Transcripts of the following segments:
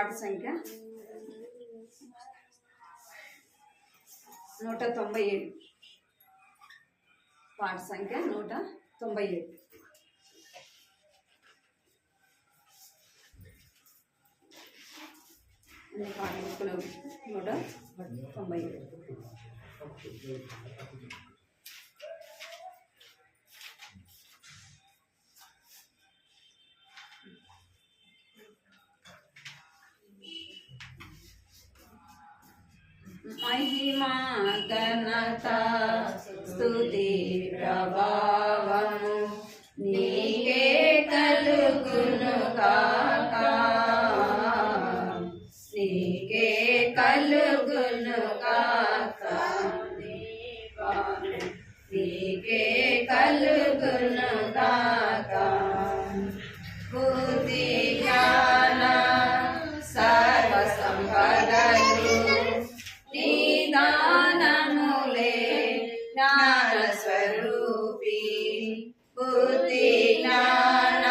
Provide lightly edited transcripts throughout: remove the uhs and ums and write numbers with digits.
పాట సంఖ్య 197. పాట సంఖ్య 197. పాట 197. महिमा घनत स्तुति प्रभावము నీకే కలుగును గాక నీకే కలుగును గాక నీకే కలుగును గాక బుద్ధి జ్ఞాన సర్వ సంపదలు నిదానములే జ్ఞాన స్వరూపి బుద్ధి జ్ఞాన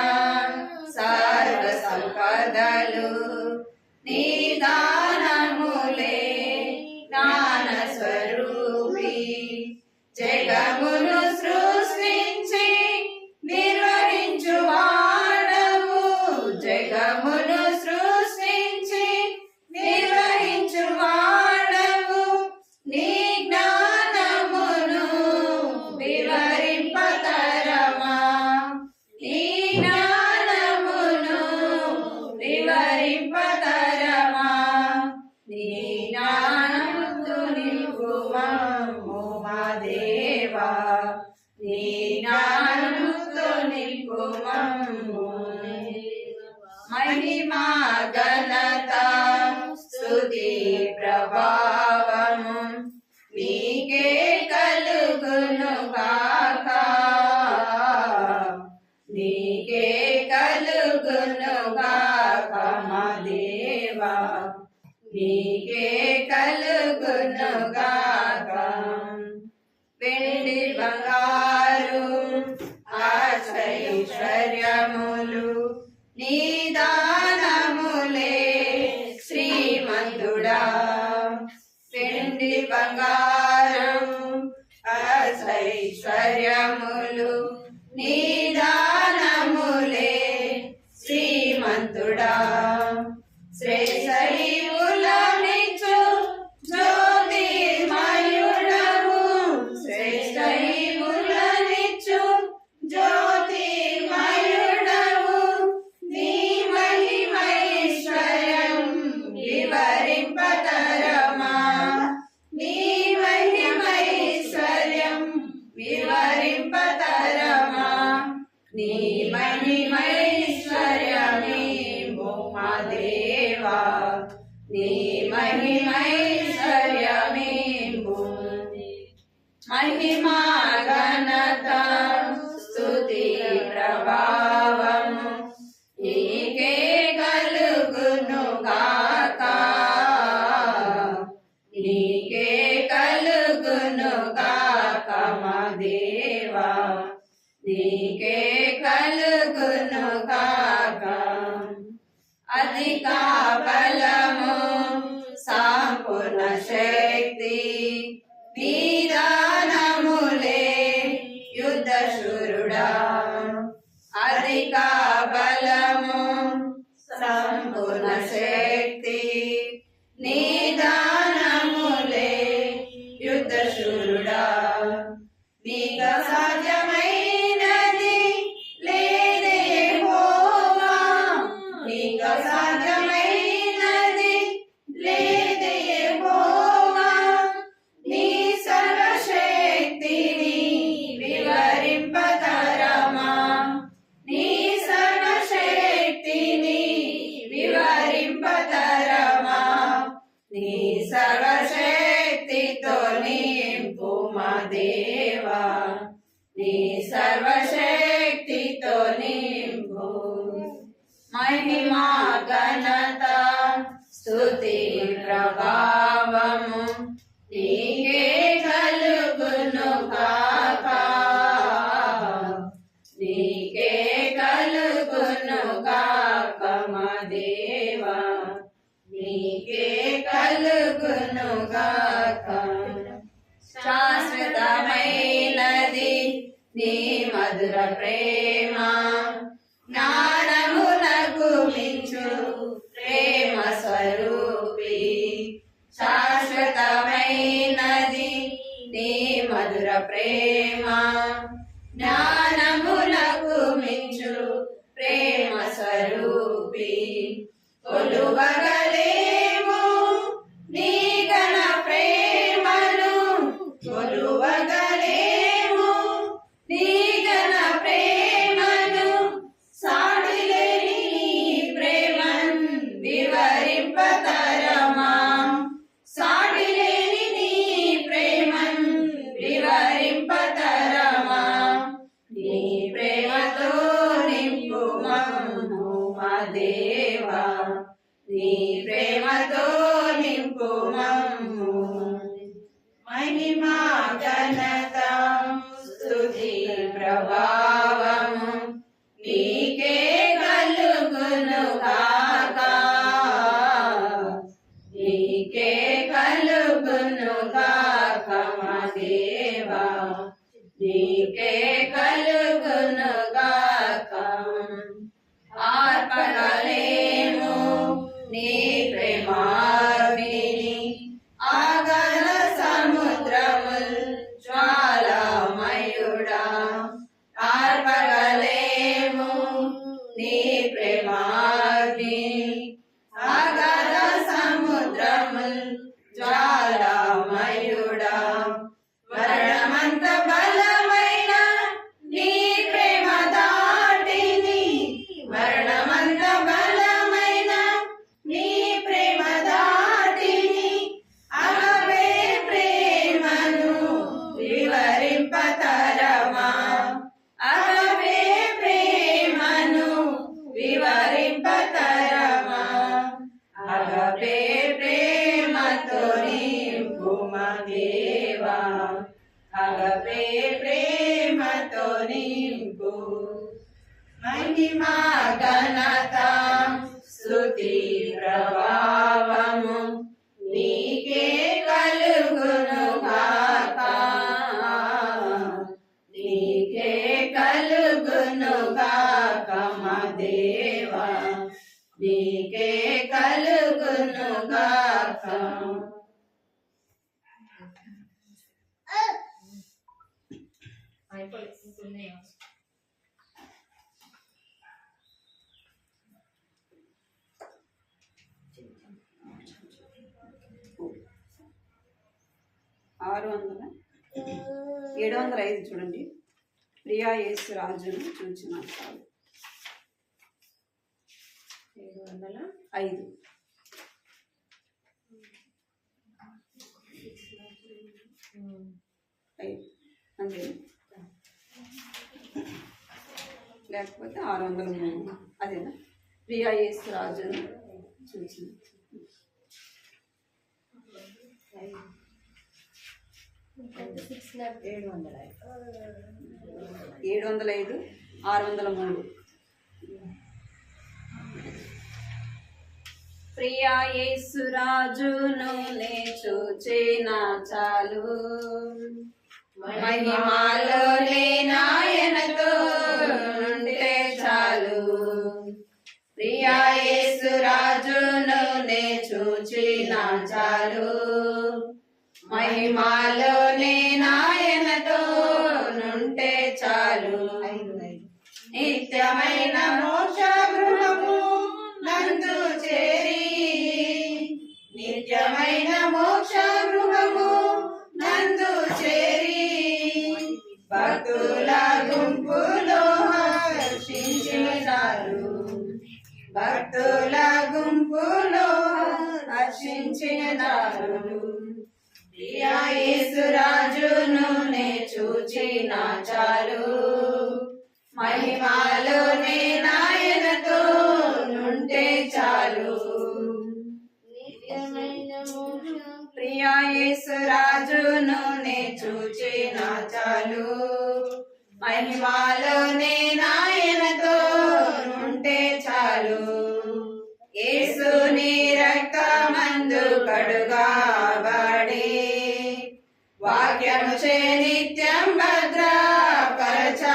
సర్వ సంపదలు నిదానములే జ్ఞాన స్వరూపి జగమును సృష్టించి నిర్వహించు వాడవు జగమును సృష్టించి నిర్వహించు వాడవు నీ జ్ఞానమును వివరింపతరమా నీ జ్ఞానమును వివరింపతరమా నీ జ్ఞానముతో నింపుమమ్ము మా దేవా నీ జ్ఞానముతో నింపుమమ్ము మహిమా ఘనత స్తుతి ప్రభావము నీకే కలుగును గాక నీకే కలుగును గాక మా దేవా నీకే కలుగును గాక వెండి బంగారు ఐశ్వర్యములు నిదానములే శ్రీమంతుడా వెండి బంగారం ఐశ్వర్యములు నిదానములే శ్రీమంతుడా శ్రేష్ఠీవులనిచ్చు జ్యోతిర్మయుడవు శ్రేష్ఠీవులనిచ్చు జ్యోతిర్మయుడవు నీ మహిమైశ్వర్యం వివరింపతరమా నీ మహిమైశ్వర్యం వివరింపతరమా నీ మహిమైశ్వర్యమేమో మా దేవా నీ మహిమైశ్వర్యమేమో మహిమా ఘనత స్తుతి ప్రభావము నీకే కలుగును గాక నీకే కలుగును గాక మా దేవా నీకే కలుగును గాక అధిక బలము సంపూర్ణ శక్తి నిదానములే యుద్ధశూరుడా అధిక బలము సంపూర్ణ శక్తి నిదానములే యుద్ధశూరుడా నీకు సాధ్యమైనది లేదే యెహోవా నీకు సాధ్యమైనది లేదే యెహోవా నీ సర్వశక్తిని వివరింపతరమా నీ సర్వశక్తిని వివరింపతరమా నీ సర్వశక్తితో నింపు మా దేవా నీ సర్వశక్తితో నింపు మహిమా ఘనత స్తుతి ప్రభావము నీకే కలుగును గాక నీకే కలుగును గాక మా దేవా ప్రేమ జ్ఞానమునకు మించు ప్రేమ స్వరూపి శాశ్వతమైనది నీ మధుర ప్రేమ జ్ఞానమునకు మించు ప్రేమ స్వరూపి కొలువగలేము నీ ఘన ప్రేమను కొలువగలేము నీ ఘన ప్రేమను సాటిలేని ప్రేమన్ వివరింపతరమా సాటిలేని నీ ప్రేమన్ వివరింపతరమా నీ ప్రేమతో నింపు మమ్ము మా దేవా నీ ప్రేమతో నింపు మమ్ము మహిమా ఘనత స్తుతి ప్రభావము నీకే కలుగును గాక నీకే కలుగును గాక మా దేవా నీకే కలుగును గాక ఆర్పగలేము నీ ప్రేమాగ్నిని ఆగల సముద్రముల్ జ్వాలామయుడా ఆర్పగలేము నీ ప్రేమాగ్నిని ఆగల సముద్రముల్ జ్వాలామయుడా మరణమంత బలమైన నీ ప్రేమ దాటిని మరణమంత బలమైన నీ ప్రేమ దాటిని అగవే ప్రేమను వివరింపతరమా అగవే ప్రేమను వివరింపతరమా అగవే ప్రేమతో నింపు మా దేవా అగవే ప్రేమతో నింపు మహిమా ఘనత స్తుతి ప్రభావము నీకే కలుగును గాక నీకే కలుగును గాక మా దేవా నీకే కలుగును గాక అయిపోయింది 705 చూడండి. ప్రియా యేసు రాజును చూచిన చాలు. 705 అంతే, లేకపోతే 603 అదేనా? ప్రియా యేసు రాజును చూసిన 705 603. ప్రియా యేసు రాజును నే చూచిన చాలు, మహిమలో నాయనతో ఉంటే చాలు. ప్రియా యేసు రాజును నే చూచిన చాలు, మహిమలో నాయనతో నుంటే చాలు. నిత్యమైన మోక్ష గృహము నందు చేరి, నిత్యమైన మోక్ష గృహము నందు చేరి, భక్తుల గుంపులో హర్షించినారు, భక్తుల గుంపులో హర్షించినారు. ప్రియా యేసు రాజును నే చూచిన చాలు, మహిమలో నాయనతో నుంటే చాలు. ప్రియా యేసు రాజును నే చూచిన చాలు, మహిమలో నాయనతో నుంటే చాలు. యేసుని రక్తమందు కడుగాబడి, వాక్యము చే నిత్యం భద్రపరచబడి,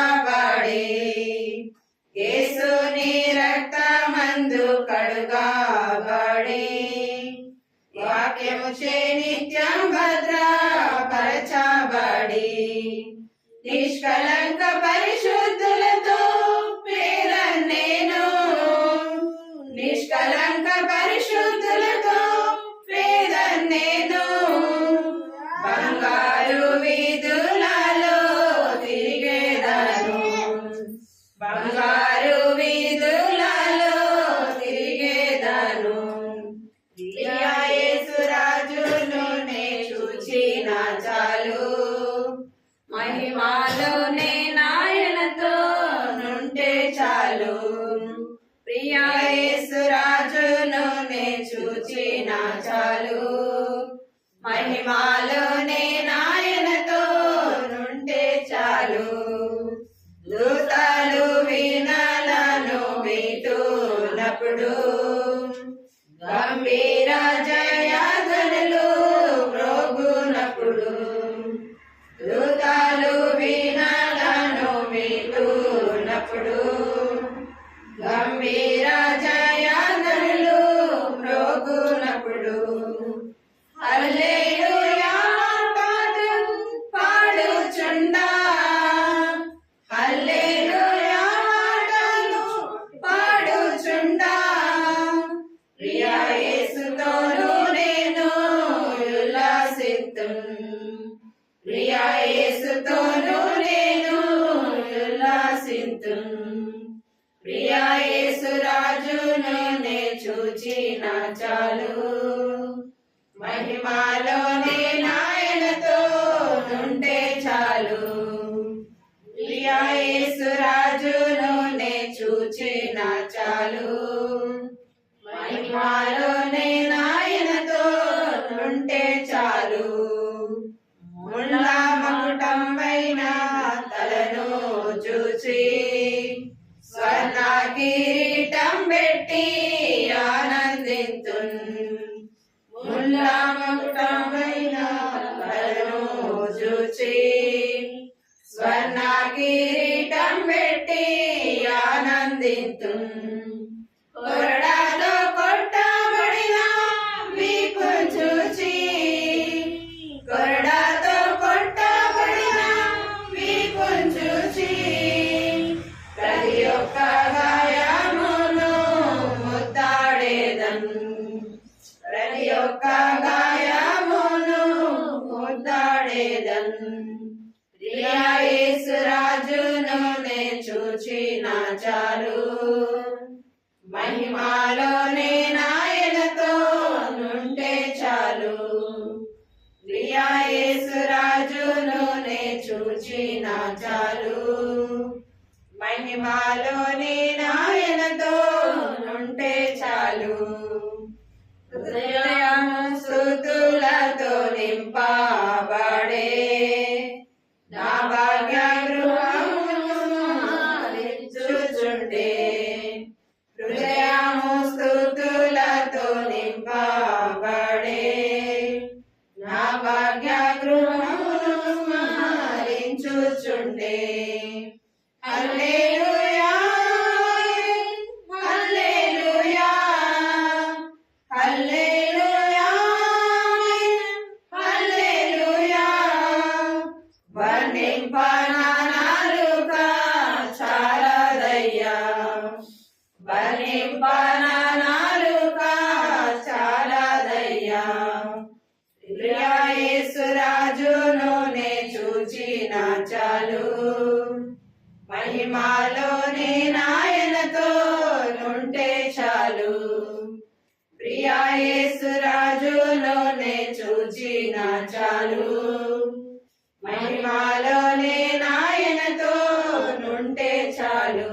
నిష్కలంక పరిశుద్ధులతో పేరన్నేను నిష్కలంక పరిశుద్ధులతో పేరన్నేను బంగారు వీధులలో తిరిగేదను బంగారు వీధులలో తిరిగేదను యేసు రాజును నే చూచిన చాలు మహిమాలోనే నాయనతో నుంటే చాలు ప్రియా యేసు రాజును నే చూచిన చాలు మహిమాలోనే నాయనతో నుంటే చాలు దూతలు వీణలను మీటునప్పుడు గంభీర జయధ్వనులు మ్రోగునప్పుడు దూతలు వీణలను మీటునప్పుడు గంభీర జయధ్వనులు మ్రోగునప్పుడు హల్లెలూయా పాడుచుండా హల్లెలూయా పాడుచుండా ప్రియా యేసుతోను నేను ఉల్లాసిద్దును ప్రియా యేసుతోను నేను ఉల్లాసిద్దును ప్రియా యేసు రాజును నే చూచిన చాలు మహిమాలోనే నాయనతో నుంటే చాలు ప్రియా యేసు రాజును నే చూచిన చాలు మహిమాలోనే నాయనతో నుంటే చాలు ముళ్ళ మకుటం పైన తలను చూచి స్వర్ణ కిరీటం పెట్టి ఆనందింతున్ ముళ్ళ మకుటం పైన తలను చూచి స్వర్ణ కిరీటం పెట్టి ఆనందింతున్ కొరడాతో కొట్టబడిన వీపు చూచి కొరడాతో కొట్టబడిన వీపు చూచి ప్రతి ఒక్క గాయమును ముద్దాడేదన్ ప్రతి ఒక్క గాయమును ముద్దాడేదన్ ప్రియా యేసు రాజును నే చూచిన చాలు మహిమాలోనే నాయనతో నుంటే చాలు ప్రియా యేసు రాజును నే చూచిన చాలు మహిమాలోనే నాయనతో నుంటే చాలు హృదయము స్తుతులతో నింపబడే నా భాగ్య గృహము చూచుండే హృదయము స్తుతులతో నింపబడే నా భాగ్య గృహము చూచుండే హల్లెలూయా హల్లెలూయా హల్లెలూయా హల్లెలూయా వర్ణింపనాలుక చాలదయ్యా వర్ణింపనాలుక చాలదయ్యా ప్రియా యేసు రాజును నే చూచిన చాలు మహిమాలోనే నాయనతో నుంటే చాలు ప్రియా యేసు రాజును నే చూచిన చాలు మహిమాలోనే నాయనతో నుంటే చాలు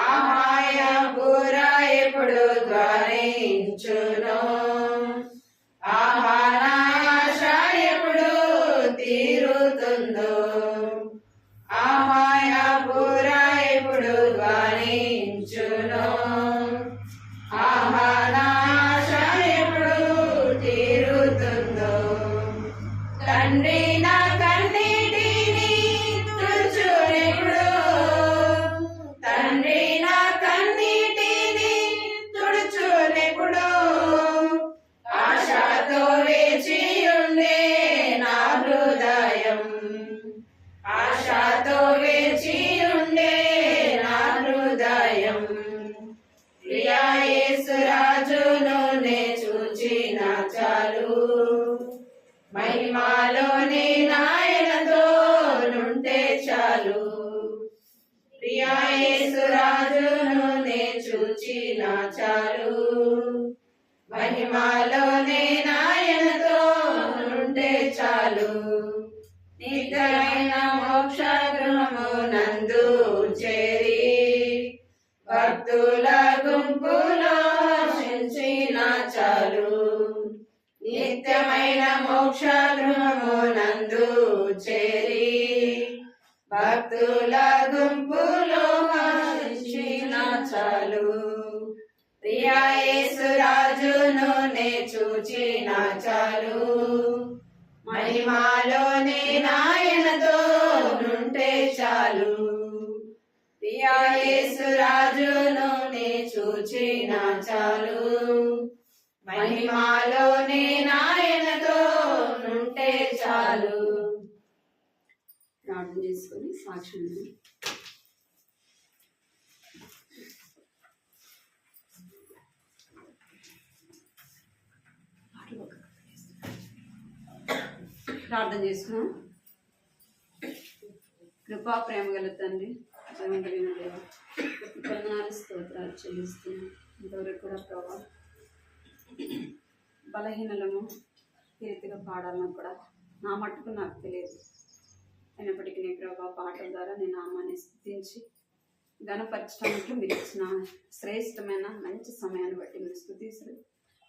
ఆహాయ బురా ఎప్పుడు ధ్వనించును ఆహానాశ ఎప్పుడు తీరుతుందో ఆహాయ బురా ఎప్పుడు ధ్వనించును ఆహానాశ ఎప్పుడు తీరుతుందో తండ్రి నా కన్నీటిని తుడుచునెప్పుడు తండ్రి నా కన్నీటిని తుడుచునెప్పుడు ఆశతో వేచి ఉండే నా హృదయం నిత్యమైన మోక్ష గృహము నందు చేరి భక్తుల గుంపులో హర్షించిన చాలు. నిత్యమైన మోక్ష గృహము నందు చేరి భక్తుల గుంపులో హర్షించిన చాలు. ప్రియా యేసు రాజును నే చూచిన చాలు. మహిమాలోని నాయనతో నుంటే చాలు. ప్రియా యేసు రాజును నే చూచిన చాలు. మహిమాలోని నాయనతో నుంటే చాలు. ప్రార్థన చేసుకొని సాక్ష్యం ప్రార్థన చేసుకున్నాం. కృపా ప్రేమ గల తండ్రి, జీవం కలిగిన దేవ, వందనాలు స్తోత్రాలు చెల్లిస్తున్నాం. ఇంతవరకు కూడా ప్రభావ బలహీనలము ఈ రీతిగా పాడాలన్నా కూడా నా మట్టుకు నాకు తెలియదు. అయినప్పటికీ నీ ప్రభావ పాటల ద్వారా నేను నామాన్ని స్తుతించి ఘనపరచడానికి మీరు ఇచ్చిన శ్రేష్టమైన మంచి సమయాన్ని బట్టి మీరు స్తుతిస్తూ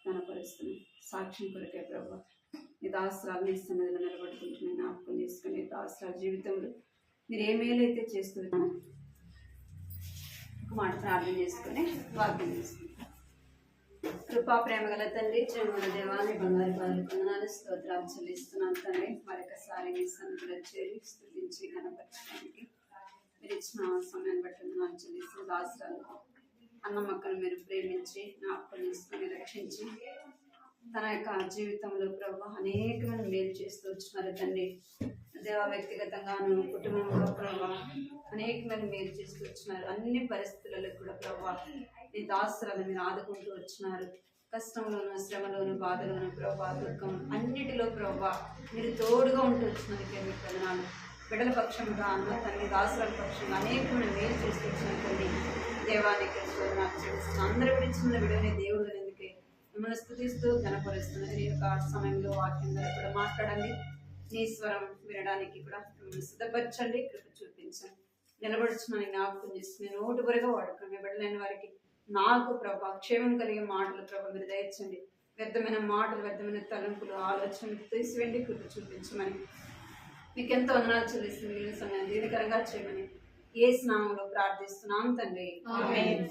ఘనపరుస్తున్నాను. సాక్ష్యం కొరకే ప్రభావ నీ దాసరాలు నీ సన్నిధిలో నిలబడుకుంటున్నాను. జ్ఞాపకం చేసుకుని దాసరాల జీవితంలో మీరు ఏ మేలైతే చేస్తున్నాను ఒక మాట ప్రార్థన చేసుకుని వాక్యం చేసుకుంటాను. కృపా ప్రేమ గల తండ్రి, జీవన దేవాన్ని బంగారు వందనాలు స్తోత్రాలు చెల్లిస్తున్నాను తండ్రి. మరొకసారి మీ సన్నిధిలో చేరి స్తుతించి ఘనపరచడానికి మీరు ఇచ్చిన సమయాన్ని బట్టి వందనాలు చెల్లిస్తూ దాసరాలు అన్నమ్మక్కను మీరు ప్రేమించి జ్ఞాపకం చేసుకుని రక్షించి తన యొక్క జీవితంలో ప్రభావ అనేకమైన మేలు చేస్తూ వచ్చినారు తండ్రి. దేవ వ్యక్తిగతంగాను కుటుంబంలో ప్రభావ అనేకమైన మేలు చేస్తూ వచ్చినారు. అన్ని పరిస్థితులలో కూడా ప్రభావ నీ దాసరాలను మీరు ఆదుకుంటూ వచ్చినారు. కష్టంలోను శ్రమలోను బాధలోను ప్రభావ దుఃఖం అన్నిటిలో ప్రభావ మీరు తోడుగా ఉంటూ వచ్చినందుకే మీకు వందనాలు. బిడ్డల పక్షంగా అన్న తండ్రి దాసరాల పక్షంగా అనేకమైన మేలు చేస్తూ వచ్చిన తండ్రి దేవానికి శోధనాలు చేస్తున్నాను. అందరూ విడిచిన విడవనే దేవుడు ఎందుకే మిమ్మల్ని స్తుతిస్తూ ఘనపరుస్తున్నది. నీ యొక్క సమయంలో వాక్యం ద్వారా కూడా మాట్లాడండి. నీ స్వరం వినడానికి కూడా మిమ్మల్ని సిద్ధపరచండి, కృప చూపించండి. నిలబడుచున్నాను జ్ఞాపకం చేస్తున్నాను. నోటి వరగా వాడుకుని బిడ్డలైన వారికి నాకు ప్రభా క్షేమం కలిగే మాటలు ప్రభా మీరు దయచండి. వ్యర్థమైన మాటలు, వ్యర్థమైన తలంపులు, ఆలోచనలు తీసివేయండి, కృప చూపించమని మీకు ఎంతో వందనాలు చెల్లిస్తుంది. మిగిలిన సమయాన్ని దీనికరంగా చేయమని యేసు నామములో ప్రార్థిస్తున్నాం తండ్రి, ఆమేన్.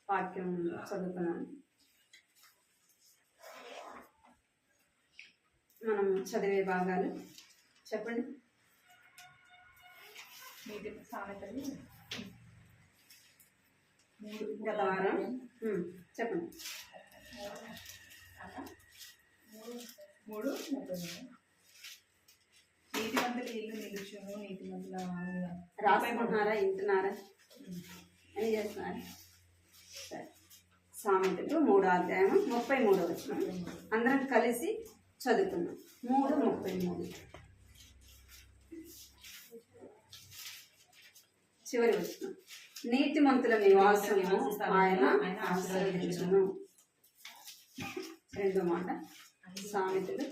వాక్యం చదువుతున్నాను. మనం చదివే భాగాలు చెప్పండి. గత వారం చెప్పండి. 3:30 నీతిమంతుల ఇల్లు నిలుచును, నీతిమంతుల రాసుకుంటున్నారా, వింటున్నారా, అని చేస్తున్నారు? సరే, సామెతలు 3వ అధ్యాయం 33వ వచనం అందరం కలిసి చదువుకున్నాం. 3:33 చివరి వచనం. నీతిమంతుల నివాసము ఆయన ఆశీర్వదించును. రెండో మాట సామెతలు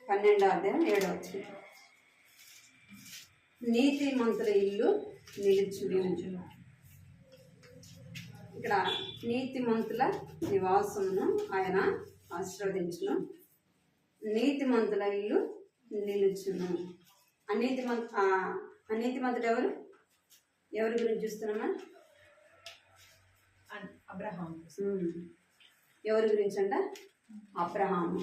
12వ అధ్యాయం 7వ వచనం. నీతిమంతుల ఇల్లు నిలుచును. ఇక్కడ నీతిమంతుల నివాసమును ఆయన ఆశీర్వదించును, నీతిమంతుల ఇల్లు నిలుచును. అనీతిమంతుడు ఎవరు? ఎవరి గురించి చూస్తున్నామా? అబ్రహాం. ఎవరి గురించి అంట? అబ్రహాము.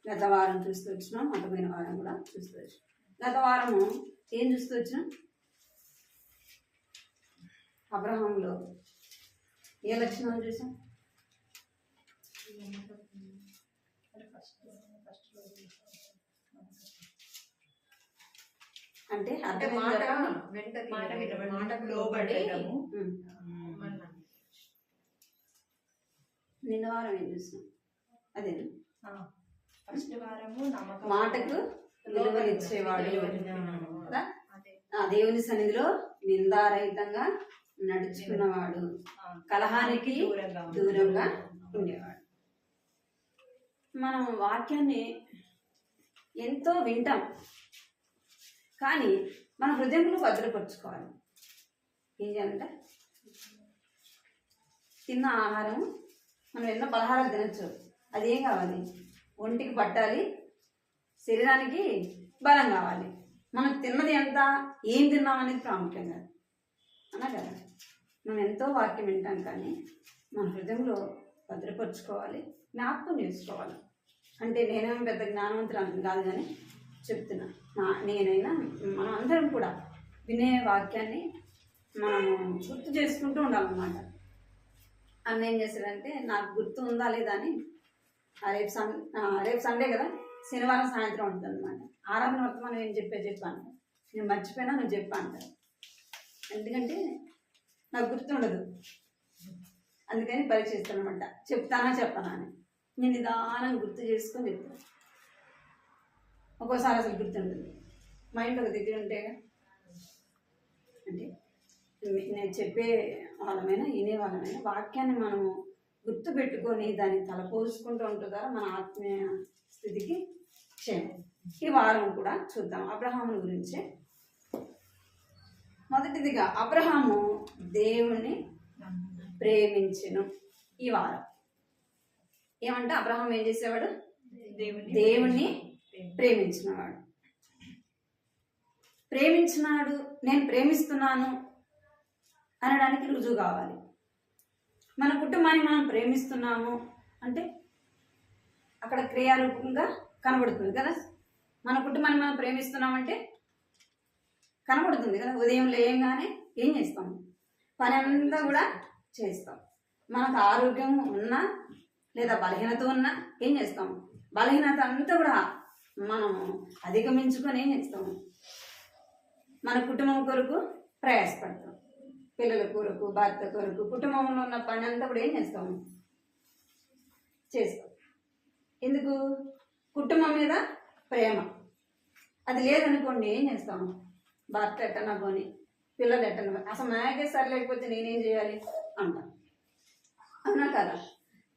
గత వారం చూస్తూ వచ్చినాం, మతమైన వారం కూడా చూస్తూ వచ్చినాం. గత వారము ఏం చూస్తూ వచ్చినాం? అబ్రహాంలో ఏ లక్షణాలు చూసాం? అంటే నిన్న వారం ఏం చూసాం? అదే మాటకు విలువనిచ్చేవాడు, దేవుని సన్నిధిలో నిందారహితంగా నడుచుకున్నవాడు కలహానికి దూరంగా ఉండేవాడు. మనం వాక్యాన్ని ఎంతో వింటాం, కానీ మన హృదయంలో భద్రపరుచుకోవాలి. ఏం చేయాలంటే తిన్న ఆహారం మనం ఎన్నో పలహారాలు తినచ్చు, అదేం కావాలి, ఒంటికి పట్టాలి, శరీరానికి బలం కావాలి. మనం తిన్నది ఎంత, ఏం తిన్నాం అనేది ప్రాముఖ్యం కాదు అన్నా కదా. మనం ఎంతో వాక్యం వింటాం, కానీ మన హృదయంలో భద్రపరుచుకోవాలి, జ్ఞాపకం చేసుకోవాలి. అంటే నేనేమో పెద్ద జ్ఞానవంతురాలు కాదు, కానీ చెప్తున్నా, నేనైనా మనం అందరం కూడా వినే వాక్యాన్ని మనము గుర్తు చేసుకుంటూ ఉండాలన్నమాట. అన్న ఏం చేశాడంటే, నాకు గుర్తు ఉందా లేదా అని, రేపు సండే కదా, శనివారం సాయంత్రం ఉంటుంది అనమాట. ఆరాధన వర్తమానం ఏం చెప్పాను, నేను మర్చిపోయినా నువ్వు చెప్పాను. ఎందుకంటే నాకు గుర్తుండదు, అందుకని పరీక్షిస్తాను అనమాట. చెప్తానా చెప్పనా అని నేను నిదానం గుర్తు చేసుకొని చెప్తాను. ఒక్కోసారి అసలు గుర్తుండదు, మైండ్ ఒక దగ్గర ఉంటేగా. అంటే నేను చెప్పే వాళ్ళమైనా వినే వాళ్ళమైనా వాక్యాన్ని మనము గుర్తు పెట్టుకొని దాన్ని తలపోసుకుంటూ ఉంటుందా మన ఆత్మీయ స్థితికి క్షేమం. ఈ వారం కూడా చూద్దాం అబ్రహాము గురించి. మొదటిదిగా అబ్రహాము దేవుణ్ణి ప్రేమించెను. ఈ వారం ఏమంటే అబ్రహాం ఏం చేసేవాడు, దేవుణ్ణి ప్రేమించినవాడు. ప్రేమించినాడు, నేను ప్రేమిస్తున్నాను అనడానికి రుజువు కావాలి. మన కుటుంబాన్ని మనం ప్రేమిస్తున్నాము అంటే అక్కడ క్రియారూపంగా కనబడుతుంది కదా. మన కుటుంబాన్ని మనం ప్రేమిస్తున్నామంటే కనబడుతుంది కదా. ఉదయం లేయంగానే ఏం చేస్తాం, పని అంతా కూడా చేస్తాం. మనకు ఆరోగ్యం ఉన్నా లేదా బలహీనత ఉన్నా ఏం చేస్తాం, బలహీనత అంతా కూడా మనం అధిగమించుకొని ఏం చేస్తాము, మన కుటుంబం కొరకు ప్రయాసపడతాం. పిల్లల కొరకు, భర్త కొరకు, కుటుంబంలో ఉన్న పని అంతా కూడా ఏం చేస్తాము, చేస్తాం. ఎందుకు, కుటుంబం మీద ప్రేమ. అది లేదనుకోండి ఏం చేస్తాము, భర్త ఎట్టనా పోని, పిల్లలు ఎట్టనా పోని, అసలు నాయకే సరిలేకపోతే నేనేం చేయాలి అంటాం. అవునా కదా.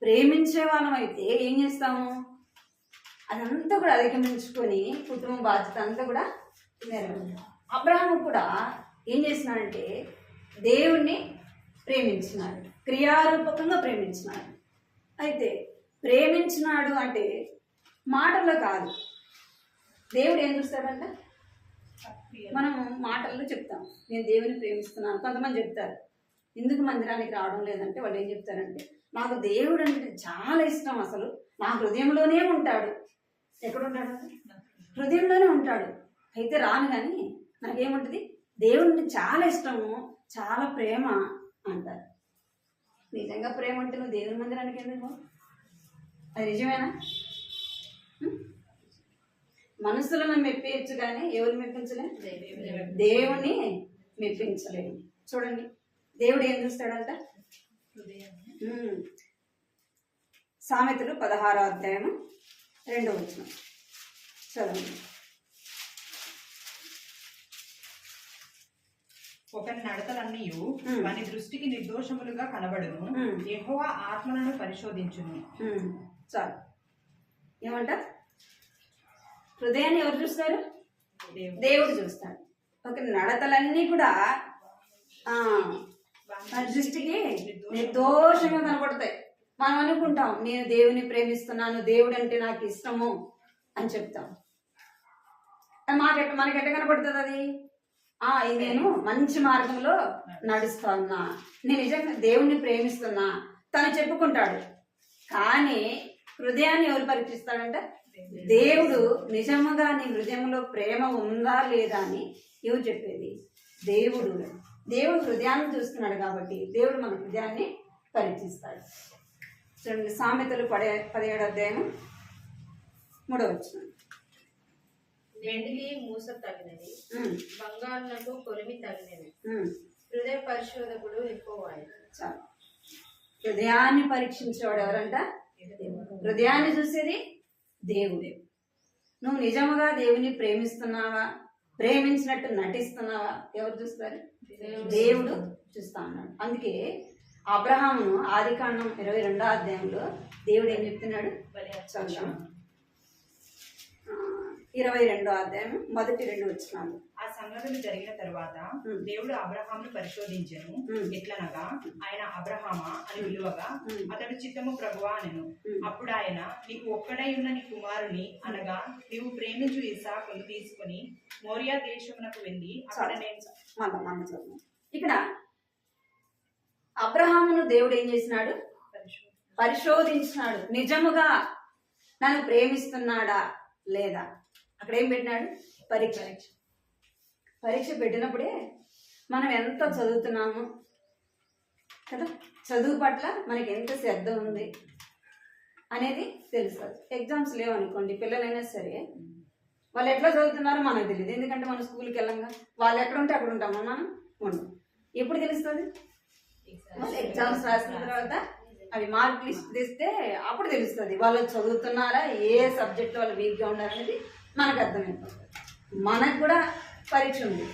ప్రేమించే వాళ్ళం అయితే ఏం చేస్తాము, అదంతా కూడా అధిగమించుకొని కుటుంబ బాధ్యత అంతా కూడా నెరవేర్చాలి. అబ్రహాము కూడా ఏం చేసినాడంటే దేవుణ్ణి ప్రేమించినాడు, క్రియారూపకంగా ప్రేమించినాడు. అయితే ప్రేమించినాడు అంటే మాటల్లో కాదు. దేవుడు ఏం చూస్తాడంట, మనం మాటల్లో చెప్తాం నేను దేవుని ప్రేమిస్తున్నాను. కొంతమంది చెప్తారు ఎందుకు మందిరానికి రావడం లేదంటే వాళ్ళు ఏం చెప్తారంటే నాకు దేవుడు అంటే చాలా ఇష్టం, అసలు నా హృదయంలోనే ఉంటాడు. ఎక్కడుంటాడు, హృదయంలోనే ఉంటాడు. అయితే రాను కానీ నాకేముంటుంది, దేవుడిని చాలా ఇష్టము, చాలా ప్రేమ అంటారు. నిజంగా ప్రేమ అంటే నువ్వు దేవుని మందిరానికి ఎందుకు, అది నిజమేనా? మనసులను మెప్పించు కానీ ఎవరు మెప్పించలే, దేవుణ్ణి మెప్పించలేము. చూడండి దేవుడు ఏం చూస్తాడంట, సామెతలు 16వ అధ్యాయము 2వ వచనం చదవండి. ఒకరి నడతలన్నీ వాని దృష్టికి నిర్దోషములుగా కనబడును, యెహోవా ఆత్మలను పరిశోధించును. చాలు. ఏమంట, హృదయాన్ని ఎవరు చూస్తారు, దేవుడు చూస్తాడు. ఒకరి నడతలన్నీ కూడా దృష్టికి నిర్దోషంగా కనబడతాయి. మనం అనుకుంటాం నేను దేవుని ప్రేమిస్తున్నాను, దేవుడు అంటే నాకు ఇష్టము అని చెప్తాం. మనకెట్ట కనబడుతుంది అది, ఇది నేను మంచి మార్గంలో నడుస్తున్నా, నేను నిజంగా దేవుణ్ణి ప్రేమిస్తున్నా తను చెప్పుకుంటాడు. కానీ హృదయాన్ని ఎవరు పరీక్షిస్తాడంటే దేవుడు నిజముగా నీ హృదయంలో ప్రేమ ఉందా లేదా అని ఎవరు చెప్పేది, దేవుడు. దేవుడు హృదయాన్ని చూస్తున్నాడు కాబట్టి దేవుడు మన హృదయాన్ని పరీక్షిస్తాడు. చూడండి సామెతలు 17వ అధ్యాయం 3వ వచనం. వెండిలి మూస తగినది, బంగారునకు కొలిమి తగినది, హృదయ పరిశోధకుడు ఎక్కువ. చాలు. హృదయాన్ని పరీక్షించేవాడు ఎవరంట, హృదయాన్ని చూసేది దేవుడే. నువ్వు నిజముగా దేవుని ప్రేమిస్తున్నావా, ప్రేమించినట్టు నటిస్తున్నావా, ఎవరు చూస్తారు, దేవుడు చూస్తా ఉన్నాడు. అందుకే అబ్రహామును ఆదికాండం 22వ అధ్యాయంలో దేవుడు ఏం చెప్తున్నాడు? చదువుతాం. 22వ అధ్యాయం మొదటి 2 వచనాలు. ఆ సంగతులు జరిగిన తరువాత దేవుడు అబ్రహామును పరిశోధించెను. ఎట్లనగా ఆయన అబ్రహామా అని పిలువగా అతడు చిత్తము ప్రభువా అనెను. అప్పుడు ఆయన, నీకు ఒక్కడై ఉన్న నీ కుమారుని అనగా నీవు ప్రేమించు ఇస్సాకును తీసుకుని మోరియా దేశమునకు వెళ్ళి అక్కడ నేను ఇక్కడ అబ్రహామును దేవుడు ఏం చేసినాడు? పరిశోధించినాడు. నిజముగా నన్ను ప్రేమిస్తున్నాడా లేదా? అక్కడ ఏం పెట్టినాడు? పరీక్ష పెట్టినప్పుడే మనం ఎంత చదువుతున్నాము కదా, చదువు పట్ల మనకి ఎంత శ్రద్ధ ఉంది అనేది తెలుస్తుంది. ఎగ్జామ్స్ లేవనుకోండి, పిల్లలైనా సరే వాళ్ళు ఎట్లా చదువుతున్నారో మనకు తెలియదు. ఎందుకంటే మనం స్కూల్కి వెళ్ళంగా వాళ్ళు ఎక్కడ ఉంటే అక్కడ ఉంటామా? మనం ఉండం. ఎప్పుడు తెలుస్తుంది? ఎగ్జామ్స్ రాసిన తర్వాత అవి మార్క్ లిస్ట్ తెస్తే అప్పుడు తెలుస్తుంది వాళ్ళు చదువుతున్నారా, ఏ సబ్జెక్ట్లో వాళ్ళు వీక్గా ఉన్నారనేది మనకు అర్థమైపోతుంది. మనకు కూడా పరీక్ష ఉంది.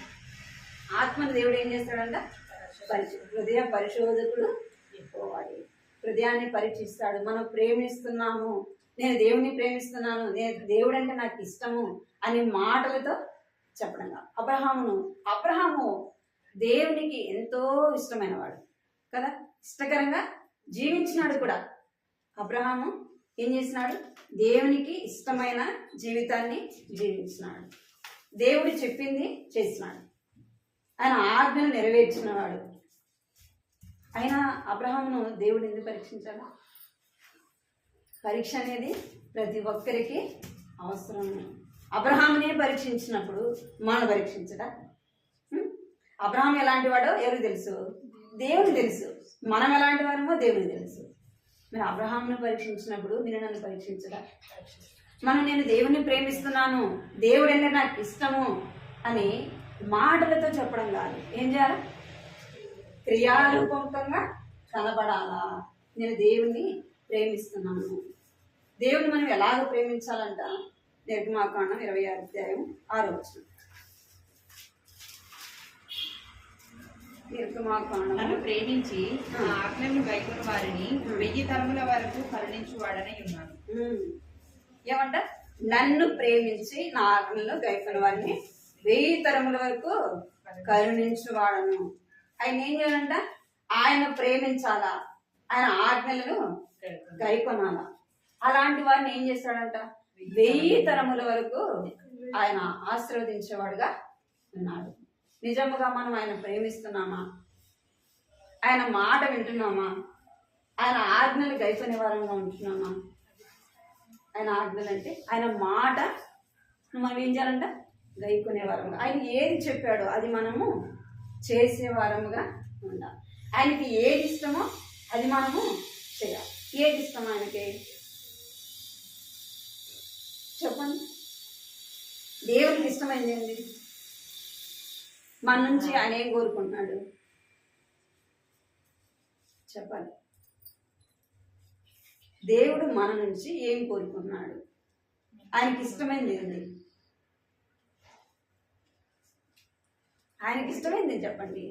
ఆత్మను దేవుడు ఏం చేస్తాడంట? హృదయ పరిశోధకుడు ఎక్కువాలి. హృదయాన్ని పరీక్షిస్తాడు. మనం ప్రేమిస్తున్నాము, నేను దేవుని ప్రేమిస్తున్నాను, నేను దేవుడు అంటే నాకు ఇష్టము అనే మాటలతో చెప్పడం. అబ్రహాము దేవునికి ఎంతో ఇష్టమైన వాడు కదా, ఇష్టకరంగా జీవించినాడు కూడా. అబ్రహాము ఏం చేసినాడు? దేవునికి ఇష్టమైన జీవితాన్ని జీవించినాడు. దేవుడు చెప్పింది చేసినాడు. ఆయన ఆజ్ఞను నెరవేర్చినవాడు. అయినా అబ్రహామును దేవుడు ఎందుకు పరీక్షించాడు? పరీక్ష అనేది ప్రతి ఒక్కరికి అవసరం. అబ్రహామునే పరీక్షించినప్పుడు మనం పరీక్షించడా? అబ్రహాం ఎలాంటి వాడో ఎవరికి తెలుసు? దేవుడికి తెలుసు. మనం ఎలాంటి వారమో దేవుడికి తెలుసు. మరి అబ్రహాంను పరీక్షించినప్పుడు మీరు నన్ను పరీక్షించడా? నేను దేవుణ్ణి ప్రేమిస్తున్నాను, దేవుడు అంటే నాకు ఇష్టము అని మాటలతో చెప్పడం కాదు. ఏం చేయాలి? క్రియారూపకంగా కనబడాలా. నేను దేవుణ్ణి ప్రేమిస్తున్నాను. దేవుని మనం ఎలాగ ప్రేమించాలంట? నిర్గమాకాండం 26వ అధ్యాయం 6వ వచనం. నన్ను ప్రేమించి నా ఆజ్ఞలను గైకొన్న వారిని 1000 తరముల వరకు కరుణించువాడనై ఉన్నాను. ఏమంట? నన్ను ప్రేమించి నా ఆజ్ఞలను గైకొన్న వారిని 1000 తరముల వరకు కరుణించువాడను. ఆయన ఏం చేయాలంట? ఆయన ప్రేమించాలా, ఆయన ఆజ్ఞలను గైకొనాలా. అలాంటి వారిని ఏం చేస్తాడంట? 1000 తరముల వరకు ఆయన ఆశీర్వదించేవాడుగా ఉన్నాడు. నిజముగా మనం ఆయన ప్రేమిస్తున్నామా? ఆయన మాట వింటున్నామా? ఆయన ఆజ్ఞలు గైకొనే వారంగా ఉంటున్నామా? ఆయన ఆజ్ఞలు అంటే ఆయన మాట మనం ఏం చేయాలంట? గైకొనే వారంగా. ఆయన ఏది చెప్పాడో అది మనము చేసే వారముగా ఉండాలి. ఆయనకి ఏది ఇష్టమో అది మనము చేయాలి. ఏది ఇష్టం ఆయనకి చెప్పండి. దేవునికి ఇష్టమైంది ఏంది? మన నుంచి ఆయన ఏం కోరుకుంటున్నాడు చెప్పాలి. దేవుడు మన నుంచి ఏం కోరుకుంటున్నాడు? ఆయనకి ఇష్టమైంది ఏంది? ఆయనకి ఇష్టమైంది చెప్పండి.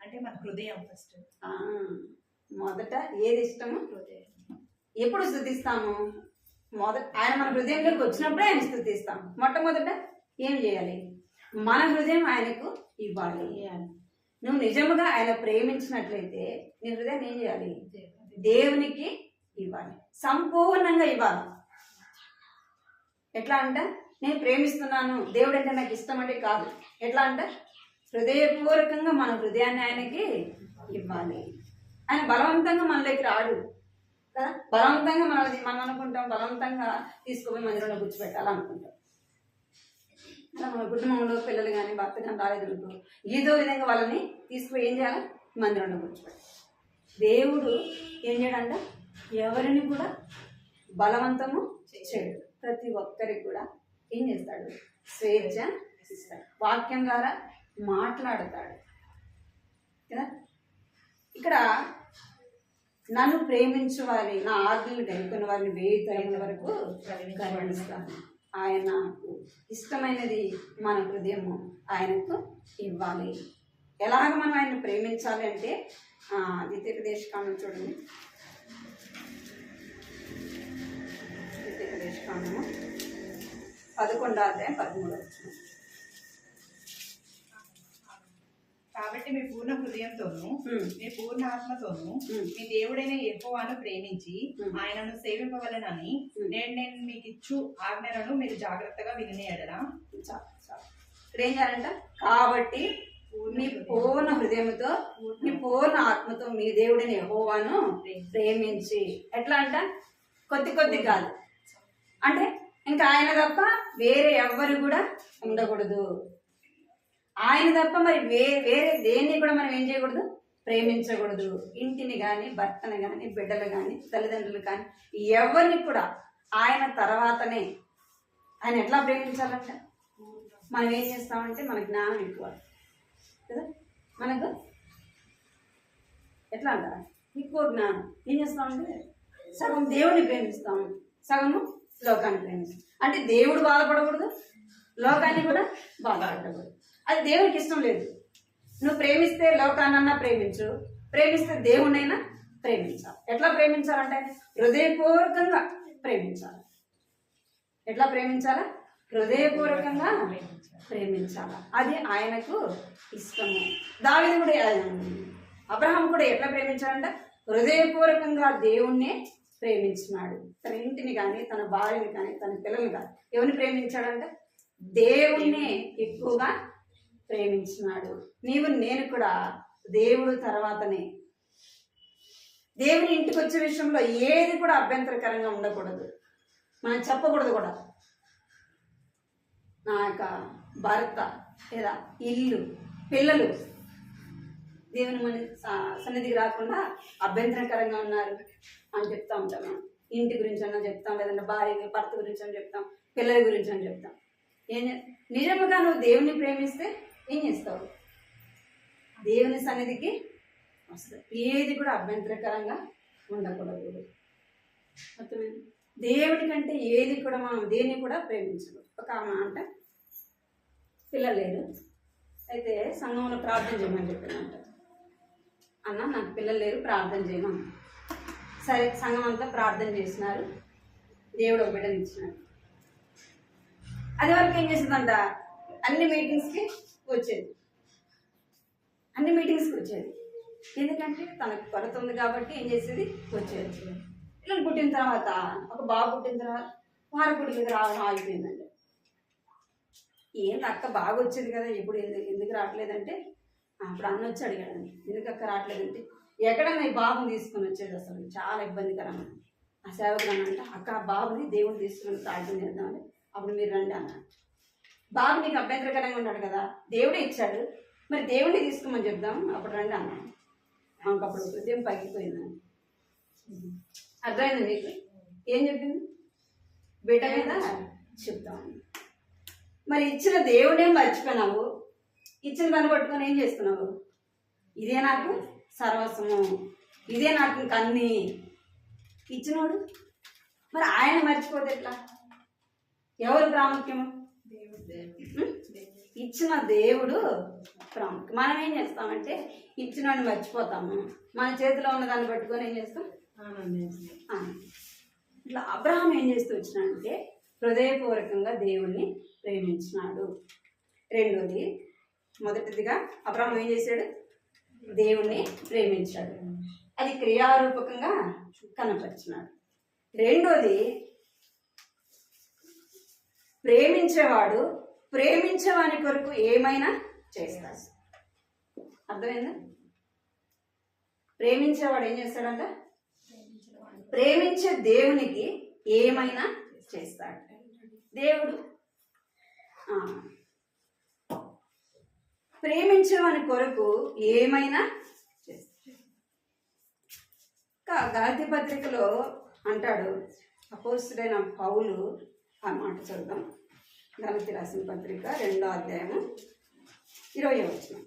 అంటే మన హృదయం ఫస్ట్. మొదట ఏది ఇష్టము? ఎప్పుడు స్తుతిస్తాము? ఆయన మన హృదయంలోకి వచ్చినప్పుడే ఆయన స్తుతిస్తాం. మొట్టమొదట ఏం చేయాలి? మన హృదయం ఆయనకు ఇవ్వాలి. నువ్వు నిజముగా ఆయన ప్రేమించినట్లయితే నీ హృదయం ఏం చేయాలి? దేవునికి ఇవ్వాలి, సంపూర్ణంగా ఇవ్వాలి. ఎట్లా అంటే నేను ప్రేమిస్తున్నాను, దేవుడు అంటే నాకు ఇష్టం అంటే కాదు. ఎట్లా అంటే హృదయపూర్వకంగా మన హృదయాన్ని ఆయనకి ఇవ్వాలి. ఆయన బలవంతంగా మనలోకి రాడు కదా. బలవంతంగా మనం అనుకుంటాం, బలవంతంగా తీసుకుపోయి మందిరంలో కూర్చోబెట్టాలనుకుంటాం. అలా మన కుటుంబంలో పిల్లలు కానీ భర్త కానీ రాలేదనుకో, ఏదో విధంగా వాళ్ళని తీసుకుపోయి ఏం చేయాలి? మందిరంలో కూర్చోబెట్టాలి. దేవుడు ఏం చేయడంట? ఎవరిని కూడా బలవంతము చేయడు. ప్రతి ఒక్కరికి కూడా ఏం చేస్తాడు? స్వేచ్ఛ ఇస్తాడు. వాక్యం ద్వారా మాట్లాడతాడు కదా. ఇక్కడ నన్ను ప్రేమించువాలి, నా ఆజ్ఞలు గైకొన్న వారిని 1000 తరముల వరకు కరుణిస్తాను. ఆయనకు ఇష్టమైనది మన హృదయము ఆయనకు ఇవ్వాలి. ఎలాగ మనం ఆయన్ని ప్రేమించాలి అంటే ద్వితీయోపదేశకాండం చూడండి. ద్వితీయోపదేశకాండము 11:13. కాబట్టి మీ పూర్ణ హృదయంతోను మీ పూర్ణ ఆత్మతోను మీ దేవుడైన యెహోవాను ప్రేమించి ఆయనను సేవింపవలెనని నేను మీకు ఇచ్చు ఆజ్ఞలను మీరు జాగ్రత్తగా విని ఎడలా. ఏం చేయాలంట? కాబట్టి మీ పూర్ణ హృదయంతో మీ పూర్ణ ఆత్మతో మీ దేవుడైన యెహోవాను ప్రేమించి. ఎట్లా అంట? కొద్ది కొద్ది కాదు, అంటే ఇంకా ఆయన తప్ప వేరే ఎవ్వరు కూడా ఉండకూడదు. ఆయన తప్ప మరి వేరే దేన్ని కూడా మనం ఏం చేయకూడదు? ప్రేమించకూడదు. ఇంటిని కానీ, భర్తను కానీ, బిడ్డలు కానీ, తల్లిదండ్రులు కానీ ఎవరిని కూడా ఆయన తర్వాతనే. ఆయన ఎట్లా ప్రేమించాలంట? మనం ఏం చేస్తామంటే మన జ్ఞానం ఎక్కువ కదా, మనకు ఎట్లా అంటారా ఎక్కువ జ్ఞానం. ఏం చేస్తామంటే సగం దేవుడిని ప్రేమిస్తాము, సగము లోకాన్ని ప్రేమిస్తాం. అంటే దేవుడు బాధపడకూడదు, లోకాన్ని కూడా బాధపడకూడదు. అది దేవునికి ఇష్టం లేదు. నువ్వు ప్రేమిస్తే లోకాన్నన్నా ప్రేమించు, ప్రేమిస్తే దేవుణ్ణైనా ప్రేమించాలి. ఎట్లా ప్రేమించాలంటే హృదయపూర్వకంగా ప్రేమించాలి. ఎట్లా ప్రేమించాలా? హృదయపూర్వకంగా ప్రేమించాలి. అది ఆయనకు ఇష్టము. దావీదు కూడా, అబ్రహాం కూడా ఎట్లా ప్రేమించాలంటే హృదయపూర్వకంగా దేవుణ్ణే ప్రేమించినాడు. తన ఇంటిని కానీ, తన భార్యని కానీ, తన పిల్లల్ని కానీ ఎవరిని ప్రేమించాడంటే దేవుణ్ణే ఎక్కువగా ప్రేమించినాడు. నేను కూడా దేవుడు తర్వాతనే. దేవుని ఇంటికి వచ్చే విషయంలో ఏది కూడా అభ్యంతరకరంగా ఉండకూడదు. మనం చెప్పకూడదు కూడా, నా యొక్క భర్త లేదా ఇల్లు, పిల్లలు దేవుని మన సన్నిధికి రాకుండా అభ్యంతరకరంగా ఉన్నారు అని చెప్తా ఉంటాం. మనం ఇంటి గురించి అన్నా చెప్తాం, లేదంటే భార్య భర్త గురించి అని చెప్తాం, పిల్లల గురించి అని చెప్తాం. నిజముగా నువ్వు దేవుని ప్రేమిస్తే ఏం చేస్తావు? దేవుని సన్నిధికి వస్తుంది. ఏది కూడా అభ్యంతరకరంగా ఉండకూడదు. అర్థమైంది? దేవుడి కంటే ఏది కూడా మనం దేన్ని కూడా ప్రేమించదు. ఒక ఆమె అంట పిల్లలు లేరు, అయితే సంఘంలో ప్రార్థన చేయమని చెప్పినంట. అన్న నాకు పిల్లలు లేరు, ప్రార్థన చేయమని. సరే, సంఘం అంతా ప్రార్థన చేసినారు, దేవుడు ఒక బిడ్డని ఇచ్చినాడు. అది వరకు ఏం చేసిందంట? అన్ని మీటింగ్స్కి వచ్చేది. ఎందుకంటే తనకు కొరత ఉంది కాబట్టి ఏం చేసేది? వచ్చేది. పిల్లలు పుట్టిన తర్వాత, ఒక బాబు పుట్టిన తర్వాత వారపుడికి రావడం ఆగిపోయిందండి. ఏంటి అక్క బాగా వచ్చేది కదా, ఇప్పుడు ఎందుకు రావట్లేదంటే, అప్పుడు అన్న వచ్చి అడిగాడండి, ఎందుకు అక్క రావట్లేదంటే, ఎక్కడన్నా ఈ బాబుని తీసుకొని వచ్చేది అసలు చాలా ఇబ్బందికరంగా. ఆ సేవకుడు అంటే, అక్క ఆ బాబుని దేవుడు తీసుకుని ప్రార్థన చేద్దామని, అప్పుడు మీరు రండి అన్నారు. బాబు నీకు అభ్యంతరకరంగా ఉన్నాడు కదా, దేవుడే ఇచ్చాడు, మరి దేవుడిని తీసుకోమని చెప్దాం, అప్పుడు రండి అన్నాను. అప్పుడు హృదయం పగిలిపోయిందని. అర్థమైంది మీకు? ఏం చెప్పింది? బిడ్డ మీద చెప్తామని. మరి ఇచ్చిన దేవుడే మర్చిపోయినావు, ఇచ్చిన దాన్ని పట్టుకొని ఏం చేస్తున్నావు? ఇదే నాకు సర్వస్వము, ఇదే నాకు ఇంక అన్నీ ఇచ్చినోడు. మరి ఆయన మర్చిపోతే ఎట్లా? ఎవరు ప్రాముఖ్యము? ఇచ్చిన దేవుడు ప్రాముఖ్యం. మనం ఏం చేస్తామంటే ఇచ్చినోడిని మర్చిపోతాము, మన చేతిలో ఉన్న దాన్ని పట్టుకొని ఏం చేస్తాం? ఇట్లా అబ్రహాం ఏం చేస్తూ వచ్చినాడంటే హృదయపూర్వకంగా దేవుణ్ణి ప్రేమించినాడు. రెండోది, మొదటిదిగా అబ్రహాం ఏం చేశాడు? దేవుణ్ణి ప్రేమించాడు, అది క్రియారూపకంగా కనపరిచినాడు. రెండోది, ప్రేమించేవాడు ప్రేమించేవాని కొరకు ఏమైనా చేస్తాడు. అర్థమైందా? ప్రేమించేవాడు ఏం చేస్తాడంట? ప్రేమించే దేవునికి ఏమైనా చేస్తాడు. దేవుడు ప్రేమించేవాని కొరకు ఏమైనా చేస్తాడు. గలతీ పత్రికలో అంటాడు అపోస్తలుడైన పౌలు, ఆ మాట చదువుదాం. గలతీ రాసిన పత్రిక 2వ అధ్యాయము 20వ వచనం.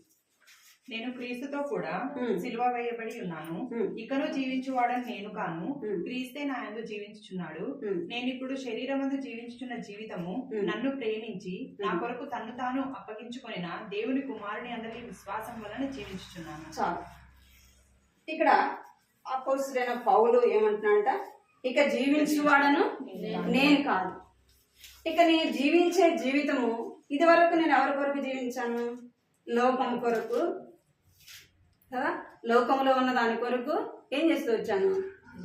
నేను క్రీస్తుతో కూడా ఉమ్. సిలువ వేయబడి ఉన్నాను. ఉమ్. ఇకను జీవించువాడని నేను కాను, ఉమ్. క్రీస్తే నా యందు జీవించుచున్నాడు. ఉమ్. నేను ఇప్పుడు శరీరమందు జీవించుచున్న జీవితము నన్ను ప్రేమించి నా కొరకు తన్ను తాను అప్పగించుకొనిన దేవుని కుమారుని అందరి విశ్వాసం వలన జీవించుచున్నాను. చాలు. ఇక్కడ అపోస్తలుడైన పౌలు ఏమంటున్నాడంట, ఇక జీవించువాడను నేను కాదు. ఇక నేను జీవించే జీవితము ఇదివరకు నేను ఎవరి కొరకు జీవించాను? లోకం కొరకు కదా, లోకంలో ఉన్న దాని కొరకు ఏం చేస్తూ వచ్చాను?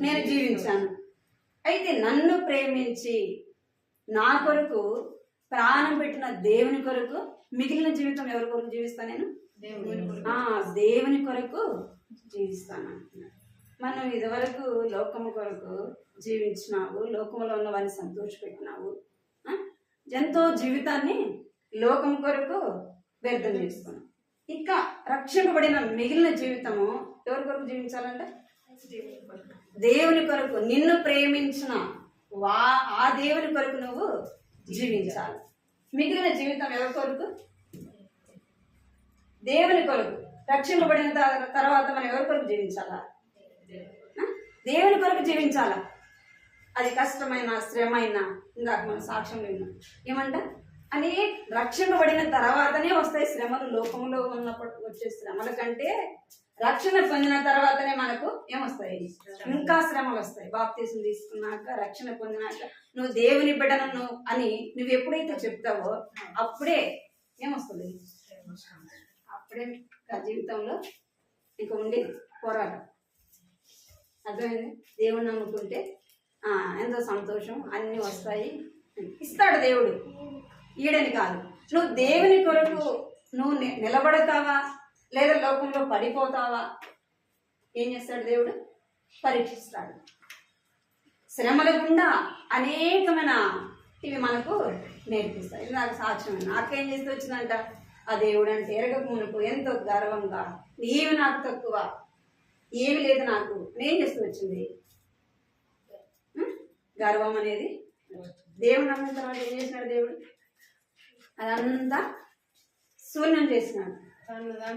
నేను జీవించాను. అయితే నన్ను ప్రేమించి నా కొరకు ప్రాణం పెట్టిన దేవుని కొరకు మిగిలిన జీవితం ఎవరి కొరకు జీవిస్తాను? నేను దేవుని కొరకు జీవిస్తాను అంటున్నాడు. మనం ఇదివరకు లోకము కొరకు జీవించినావు, లోకంలో ఉన్న వారిని సంతోషపెట్టినావు, ఎంతో జీవితాన్ని లోకం కొరకు వ్యర్థం చేస్తున్నాం. ఇక రక్షింపబడిన మిగిలిన జీవితము ఎవరి కొరకు జీవించాలంటే దేవుని కొరకు. నిన్ను ప్రేమించిన ఆ దేవుని కొరకు నువ్వు జీవించాలి. మిగిలిన జీవితం ఎవరి కొరకు? దేవుని కొరకు. రక్షింపబడిన తర్వాత మనం ఎవరి కొరకు జీవించాలా? దేవుని కొరకు జీవించాలా. అది కష్టమైన శ్రమైన, ఇందాక మనం సాక్ష్యం విన్నాం ఏమంట, అని రక్షింపబడిన తర్వాతనే వస్తాయి శ్రమలు. లోకంలో ఉన్నప్పుడు వచ్చే శ్రమల కంటే రక్షణ పొందిన తర్వాతనే మనకు ఏమొస్తాయి? ఇంకా శ్రమలు వస్తాయి. బాప్తీసం తీసుకున్నాక, రక్షణ పొందినాక, నువ్వు దేవుని బిడ్డను అని నువ్వు ఎప్పుడైతే చెప్తావో అప్పుడే ఏమొస్తుంది? అప్పుడే ఆ జీవితంలో ఇక ఉండి పోరాటం. అర్థమైంది? దేవుని నమ్ముకుంటే ఎంతో సంతోషం, అన్నీ వస్తాయి, ఇస్తాడు దేవుడు, ఈడని కాదు. నువ్వు దేవుని కొరకు నువ్వు నిలబడతావా లేదా లోకంలో పడిపోతావా? ఏం చేస్తాడు దేవుడు? పరీక్షిస్తాడు. శ్రమల గుండా అనేకమైన ఇవి మనకు నేర్పిస్తాయి. ఇది నాకు సాక్ష్యం. నాకేం చేస్తూ వచ్చిందంట, ఆ దేవుడు అంటే ఎరగక మునుపు ఎంతో గర్వంగా, ఏమి నాకు తక్కువ, ఏమి లేదు నాకు, నేను చేస్తూ వచ్చింది గర్వం అనేది. దేవుడు నమ్మిన తర్వాత ఏం చేసినాడు దేవుడు? అదంతా శూన్యం చేసినాడు.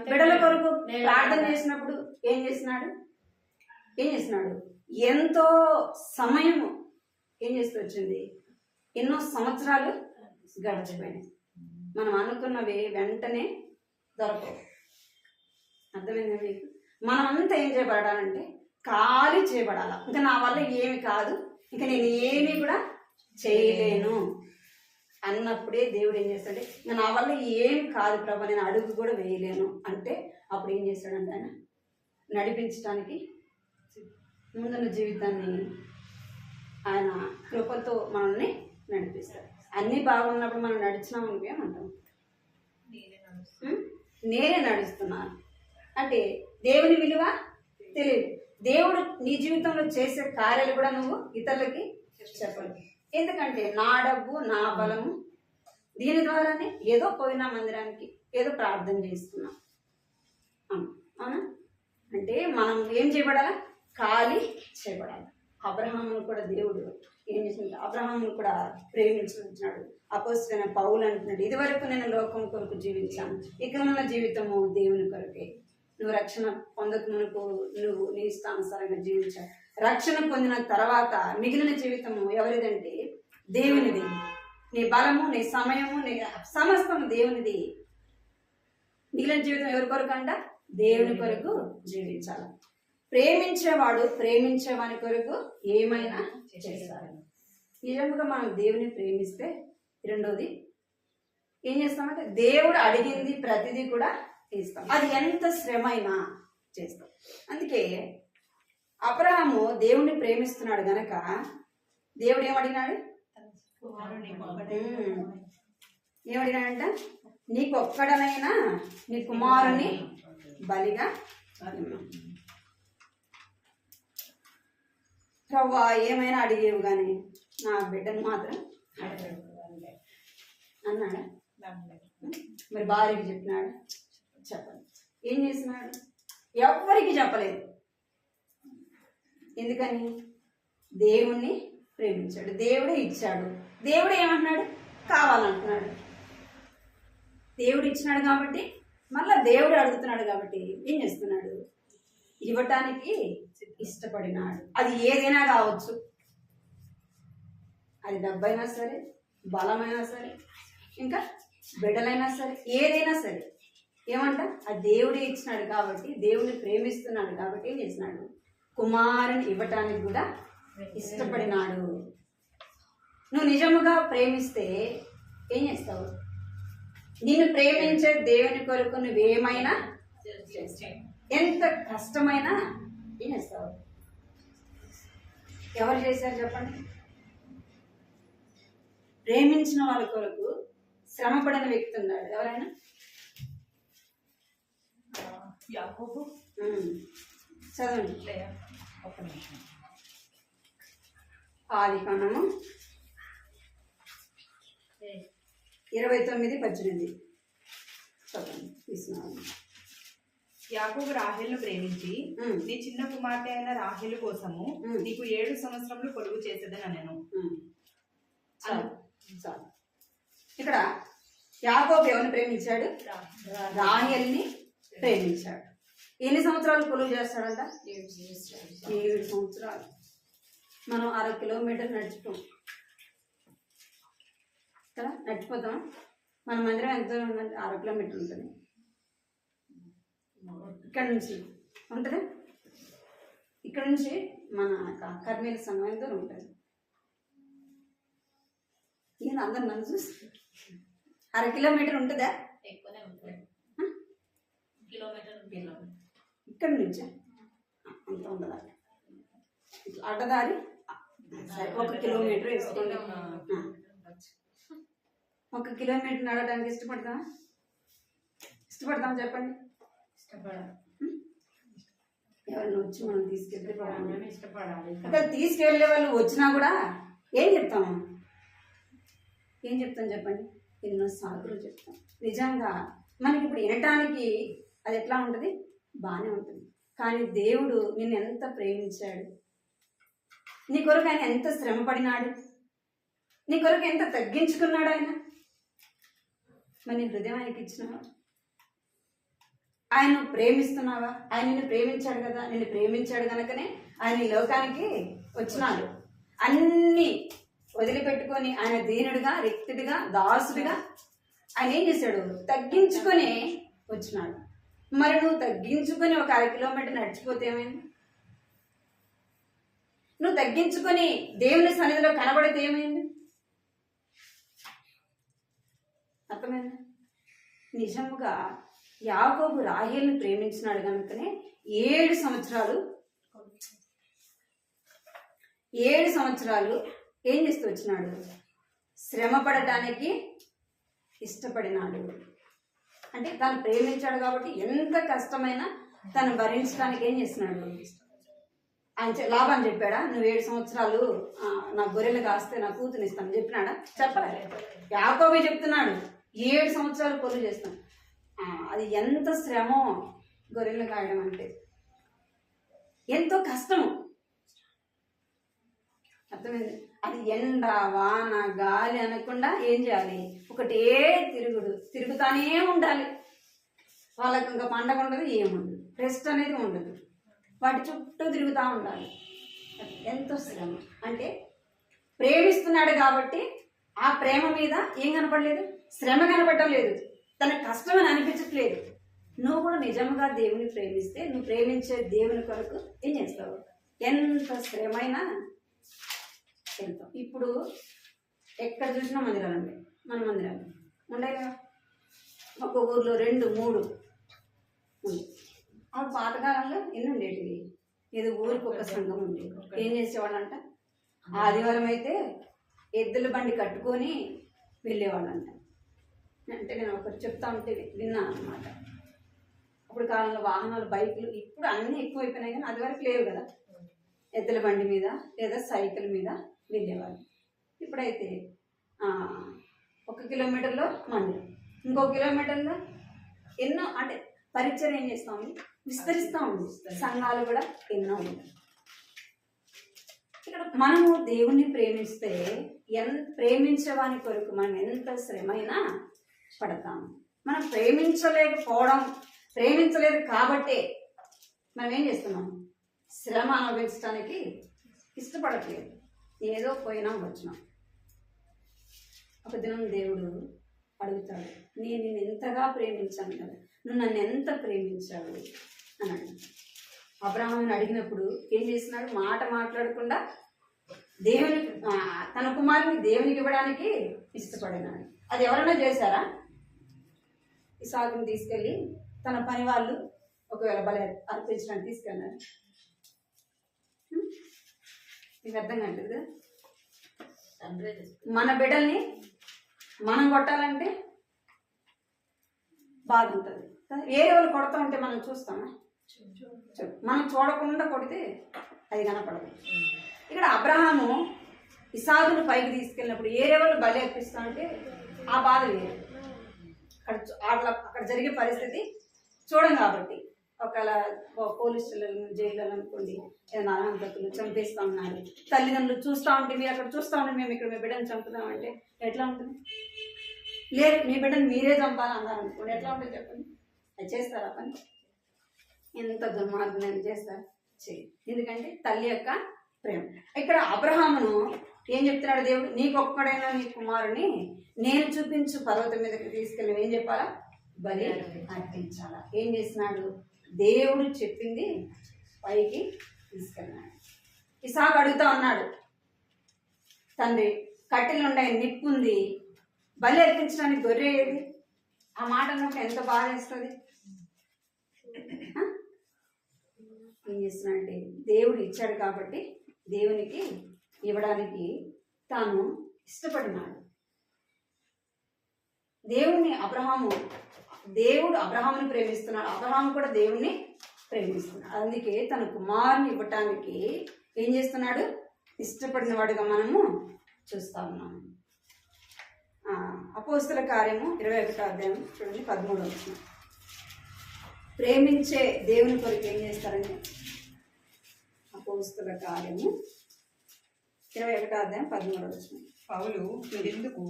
బిడ్డల కొరకు ప్రార్థన చేసినప్పుడు ఏం చేసినాడు? ఎంతో సమయము ఏం చేస్తూ వచ్చింది? ఎన్నో సంవత్సరాలు గడిచిపోయినాయి. మనం అనుకున్నవి వెంటనే దొరకవు. అర్థమైందా మీకు? మనం అంతా ఏం చేయబడాలంటే ఖాళీ చేయబడాల. ఇంకా నా వల్ల ఏమి కాదు, ఇంకా నేను ఏమీ కూడా చేయలేను అన్నప్పుడే దేవుడు ఏం చేస్తాడంటే, ఇంకా నా వల్ల ఏం కాదు ప్రభు, నేను అడుగు కూడా వేయలేను అంటే అప్పుడు ఏం చేస్తాడంటే ఆయన నడిపించడానికి ముందున్న జీవితాన్ని ఆయన కృపతో మనల్ని నడిపిస్తాడు. అన్నీ బాగున్నప్పుడు మనం నడిచినామనుకో ఏమంటాం? నేనే నడుస్తున్నాను అంటే దేవుని విలువ తెలియదు. దేవుడు నీ జీవితంలో చేసే కార్యాలు కూడా నువ్వు ఇతరులకి చెప్పాలి. ఎందుకంటే నా డబ్బు, నా బలము, దీని ద్వారానే ఏదో పోయినా మందిరానికి, ఏదో ప్రార్థన చేస్తున్నాం అవునా? అంటే మనం ఏం చేయబడాలా? ఖాళీ చేయబడాలి. అబ్రహామును కూడా దేవుడు ఏం చేసినట్టు అబ్రహామును కూడా ప్రేమించుకుంటున్నాడు. అపోస్తలుడైన పౌలు అంటున్నాడు, ఇదివరకు నేను లోకం కొరకు జీవించాను, ఇక ఉన్న జీవితము దేవుని కొరకే. నువ్వు రక్షణ పొందక మునుపు నువ్వు నీ ఇష్టానుసారంగా జీవించావు. రక్షణ పొందిన తర్వాత మిగిలిన జీవితము ఎవరిదంటే దేవునిది. నీ బలము, నీ సమయము, నీ సమస్తము దేవునిది. మిగిలిన జీవితం ఎవరి కొరకు అంట? దేవుని కొరకు జీవించాలి. ప్రేమించేవాడు ప్రేమించేవాని కొరకు ఏమైనా చేస్తాడు. నిజంగా మనం దేవుని ప్రేమిస్తే రెండోది ఏం చేస్తామంటే దేవుడు అడిగింది ప్రతిదీ కూడా ఇస్తాం. అది ఎంత శ్రమ అయినా చేస్తాం. అందుకే అబ్రహాము దేవుణ్ణి ప్రేమిస్తున్నాడు గనక దేవుడు ఏమడిగినాడు? ఏమడిగినాడంట? నీకొక్కడనైనా నీ కుమారుని బలిగా ప్రవ్వా ఏమైనా అడిగేవు కానీ నా బిడ్డను మాత్రం అన్నాడా? మరి భార్యకి చెప్పినాడు? చెప్పండి. ఏం చేసినాడు? ఎవ్వరికి చెప్పలేదు. ఎందుకని? దేవుణ్ణి ప్రేమించాడు, దేవుడే ఇచ్చాడు. దేవుడు ఏమంటున్నాడు? కావాలంటున్నాడు. దేవుడు ఇచ్చినాడు కాబట్టి మళ్ళా దేవుడు అడుగుతున్నాడు కాబట్టి ఏం చేస్తున్నాడు? ఇవ్వటానికి ఇష్టపడినాడు. అది ఏదైనా కావచ్చు, అది డబ్బైనా సరే, బలమైనా సరే, ఇంకా బిడ్డలైనా సరే, ఏదైనా సరే. ఏమంట? ఆ దేవుడే ఇచ్చినాడు కాబట్టి, దేవుని ప్రేమిస్తున్నాడు కాబట్టి ఏం చేసినాడు? కుమారుని ఇవ్వటానికి కూడా ఇష్టపడినాడు. నువ్వు నిజముగా ప్రేమిస్తే ఏం చేస్తావు? నిన్ను ప్రేమించే దేవుని కొరకు నువ్వేమైనా ఎంత కష్టమైనా ఏం చేస్తావు? ఎవరు చేశారు చెప్పండి? ప్రేమించిన వాళ్ళ కొరకు శ్రమపడిన వ్యక్తి ఉన్నాడు. ఎవరైనా? యాకోబు. చదవండి. ఒక్క నిమిషం. ఆదికాండము 29:18 చదవండి. తీసుకున్నాను. యాకోబు రాహేలును ప్రేమించి నీ చిన్న కుమార్తె అయిన రాహేలు కోసము నీకు 7 సంవత్సరములు పొడుగు చేసేదని నేను. చాలు. ఇక్కడ యాకోబు ఎవరిని ప్రేమించాడు? రాహేలుని ప్రేమించాడు. ఎన్ని సంవత్సరాలు కొలువు చేస్తాడంట? 7 సంవత్సరాలు. మనం 1/2 కిలోమీటర్ నడిచిపోం కదా, నడిచిపోతాం. మన మందిరం ఎంత ఉందంటే 1/2 కిలోమీటర్ ఉంటుంది. ఇక్కడ నుంచి ఉంటుంది, ఇక్కడ నుంచి మన కర్మీల సంఘం ఎంత ఉంటుంది. నేను అందరు నన్ను చూసి 1/2 కిలోమీటర్ ఉంటుందా? ఎక్కువనే ఉంటుంది. కిలోమీటర్. ఇక్కడ నుంచి అంత ఉండదా? అడ్డదారి సరే 1 కిలోమీటర్ వేసుకోండి. 1 కిలోమీటర్ నడవడానికి ఇష్టపడతామా? చెప్పండి. ఎవరైనా వచ్చి మనం తీసుకెళ్తే ఇష్టపడాలి. అక్కడ తీసుకెళ్లే వాళ్ళు వచ్చినా కూడా ఏం చెప్తాము? చెప్పండి. ఎన్నో సాకులు చెప్తాం. నిజంగా మనకి ఇప్పుడు వినటానికి అది ఎట్లా ఉంటుంది? బాగానే ఉంటుంది. కానీ దేవుడు నిన్ను ఎంత ప్రేమించాడు, నీ కొరకు ఆయన ఎంత శ్రమ పడినాడు, నీ కొరకు ఎంత తగ్గించుకున్నాడు ఆయన. మరి నీ హృదయం ఆయనకి ఇచ్చినావా? ఆయన ప్రేమిస్తున్నావా? ఆయన నిన్ను ప్రేమించాడు కదా, నిన్ను ప్రేమించాడు కనుకనే ఆయన ఈ లోకానికి వచ్చినాడు. అన్నీ వదిలిపెట్టుకొని ఆయన దీనుడిగా, రిక్తుడిగా, దాసుడిగా ఆయన ఏం చేశాడు? తగ్గించుకొని వచ్చినాడు. మరి నువ్వు తగ్గించుకొని 1/2 కిలోమీటర్ నడిచిపోతే ఏమైంది? నువ్వు తగ్గించుకొని దేవుని సన్నిధిలో కనబడితే ఏమైంది? అర్థమైందా? నిజముగా యాకోబు రాహేలును ప్రేమించినాడు కనుకనే 7 సంవత్సరాలు ఏం చేస్తూ వచ్చినాడు? శ్రమ పడటానికి ఇష్టపడినాడు. అంటే తను ప్రేమించాడు కాబట్టి ఎంత కష్టమైనా తను భరించడానికి ఏం చేస్తున్నాడు? ఆయన లాభం చెప్పాడా? నువ్వు 7 సంవత్సరాలు నా గొర్రెలు కాస్తే నా కూతురు ఇస్తాను చెప్పినాడా? చెప్పలే. యాకోబే చెప్తున్నాడు 7 సంవత్సరాలు కొలువు చేస్తాను. అది ఎంత శ్రమో గొర్రెలు కాయడం అంటే, ఎంతో కష్టము. అర్థమైంది? అది ఎండ, వాన, గాలి అనకుండా ఏం చేయాలి? ఒకటే తిరుగుతానే ఉండాలి. వాళ్ళకి ఇంకా పండగ ఉండదు, ఏముండదు, రెస్ట్ అనేది ఉండదు. వాటి చుట్టూ తిరుగుతూ ఉండాలి. ఎంతో శ్రమ. అంటే ప్రేమిస్తున్నాడు కాబట్టి ఆ ప్రేమ మీద ఏం కనపడలేదు? శ్రమ కనపడటం లేదు, తన కష్టం అని అనిపించట్లేదు. నువ్వు కూడా నిజంగా దేవుని ప్రేమిస్తే, నువ్వు ప్రేమించే దేవుని కొరకు ఏం చేస్తావు? ఎంత శ్రమైనా వెళ్తాం. ఇప్పుడు ఎక్కడ చూసినా మందిరాలు ఉంటాయి. మన మందిరాలు ఉండే కదా, ఒక ఊర్లో 2, 3 అప్పుడు పాతకాలంలో ఎన్ని ఉండేటివి? ఏదో ఊరికి ఒక సంఘం ఉండేది. ఏం చేసేవాళ్ళంట? ఆదివారం అయితే ఎద్దుల బండి కట్టుకొని వెళ్ళేవాళ్ళంట. అంటే నేను ఒకటి చెప్తా ఉంటే విన్నాను అన్నమాట. అప్పుడు కాలంలో వాహనాలు, బైకులు ఇప్పుడు అన్నీ ఎక్కువైపోయినాయి, కానీ అది వరకు లేవు కదా. ఎద్దుల బండి మీద లేదా సైకిల్ మీద వెళ్ళేవాళ్ళు. ఇప్పుడైతే 1 కిలోమీటర్లో మందిరం, ఇంకో కిలోమీటర్లో ఎన్నో, అంటే పరిచయం ఏం చేస్తూ ఉంది? విస్తరిస్తూ ఉంది. సంఘాలు కూడా ఎన్నో ఉంటాయి. ఇక్కడ మనము దేవుణ్ణి ప్రేమిస్తే ప్రేమించే వాని కొరకు మనం ఎంత శ్రమైనా పడతాము. మనం ప్రేమించలేదు కాబట్టే మనం ఏం చేస్తున్నాం? శ్రమ అనుభవించడానికి ఇష్టపడట్లేదు. ఏదో పోయినాం వచ్చినాం. ఒక దినం దేవుడు అడుగుతాడు, నేను నిన్ను ఎంతగా ప్రేమించాను కదా, నువ్వు నన్ను ఎంత ప్రేమించావు అని అడిగాడు. అబ్రహాముని అడిగినప్పుడు ఏం చేస్తున్నాడు? మాట మాట్లాడకుండా తన కుమారుని దేవునికి ఇవ్వడానికి ఇష్టపడినాడు. అది ఎవరైనా చేశారా? ఇసాకుని తీసుకెళ్ళి తన పని వాళ్ళు ఒకవేళ బలి అర్పించడానికి తీసుకెళ్ళారు. మీకు అర్థం కాదు కదా? మన బిడ్డల్ని మనం కొట్టాలంటే బాధ ఉంటుంది. వేరే వాళ్ళు కొడతా ఉంటే మనం చూస్తామా? మనం చూడకుండా కొడితే అది కనపడదు. ఇక్కడ అబ్రహాము ఇసాకును పైకి తీసుకెళ్ళినప్పుడు ఏరే వాళ్ళు బలి అర్పిస్తా ఉంటే ఆ బాధ వేరు. అక్కడ జరిగే పరిస్థితి చూడం కాబట్టి. ఒకవేళ పోలీస్ స్టేషన్ జైలు అనుకోండి, ఏదైనా అర్హంతకులు చంపేస్తా ఉన్నారు, తల్లిదండ్రులు చూస్తూ ఉంటే, మీరు అక్కడ చూస్తూ ఉంటే మేము ఇక్కడ మీ బిడ్డను చంపుతామంటే ఎట్లా ఉంటుంది? లేదు మీ బిడ్డను మీరే చంపాలన్నారు అనుకోండి, ఎట్లా ఉంటుంది చెప్పండి? అది చేస్తారా పని? ఎంత దుర్మార్గం చేస్తారు? ఎందుకంటే తల్లి యొక్క ప్రేమ. ఇక్కడ అబ్రహామును ఏం చెప్తున్నాడు దేవుడు? నీకొక్కడైనా నీ కుమారుని నేను చూపించు పర్వతం మీదకి తీసుకెళ్ళి ఏం చెప్పాలా? బలి అర్పించాలా. ఏం చేస్తున్నాడు? దేవుడు చెప్పింది పైకి తీసుకెళ్ళినాడు. ఇసాకు అడుగుతా ఉన్నాడు, తండ్రి కట్టెలుండే నిప్పుంది, బలి అర్పించడానికి గొర్రె ఏది? ఆ మాట అన్నప్పుడు ఎంత బాధ వేస్తుంది. ఏం చేస్తున్నాడంటే దేవుడు ఇచ్చాడు కాబట్టి దేవునికి ఇవ్వడానికి తాను ఇష్టపడినాడు. దేవుడు అబ్రహాముని ప్రేమిస్తున్నాడు, అబ్రహాము కూడా దేవుణ్ణి ప్రేమిస్తున్నాడు. అందుకే తన కుమారుని ఇవ్వటానికి ఏం చేస్తున్నాడు? ఇష్టపడిన వాడుగా మనము చూస్తా ఉన్నాము. అపోస్తల కార్యము 21వ అధ్యాయం చూడండి, 13వ వచనం. ప్రేమించే దేవుని కొరకు ఏం చేస్తారంటే, అపోస్తల కార్యము 21వ అధ్యాయం 13వ వచనం. పౌలు, మీరెందుకు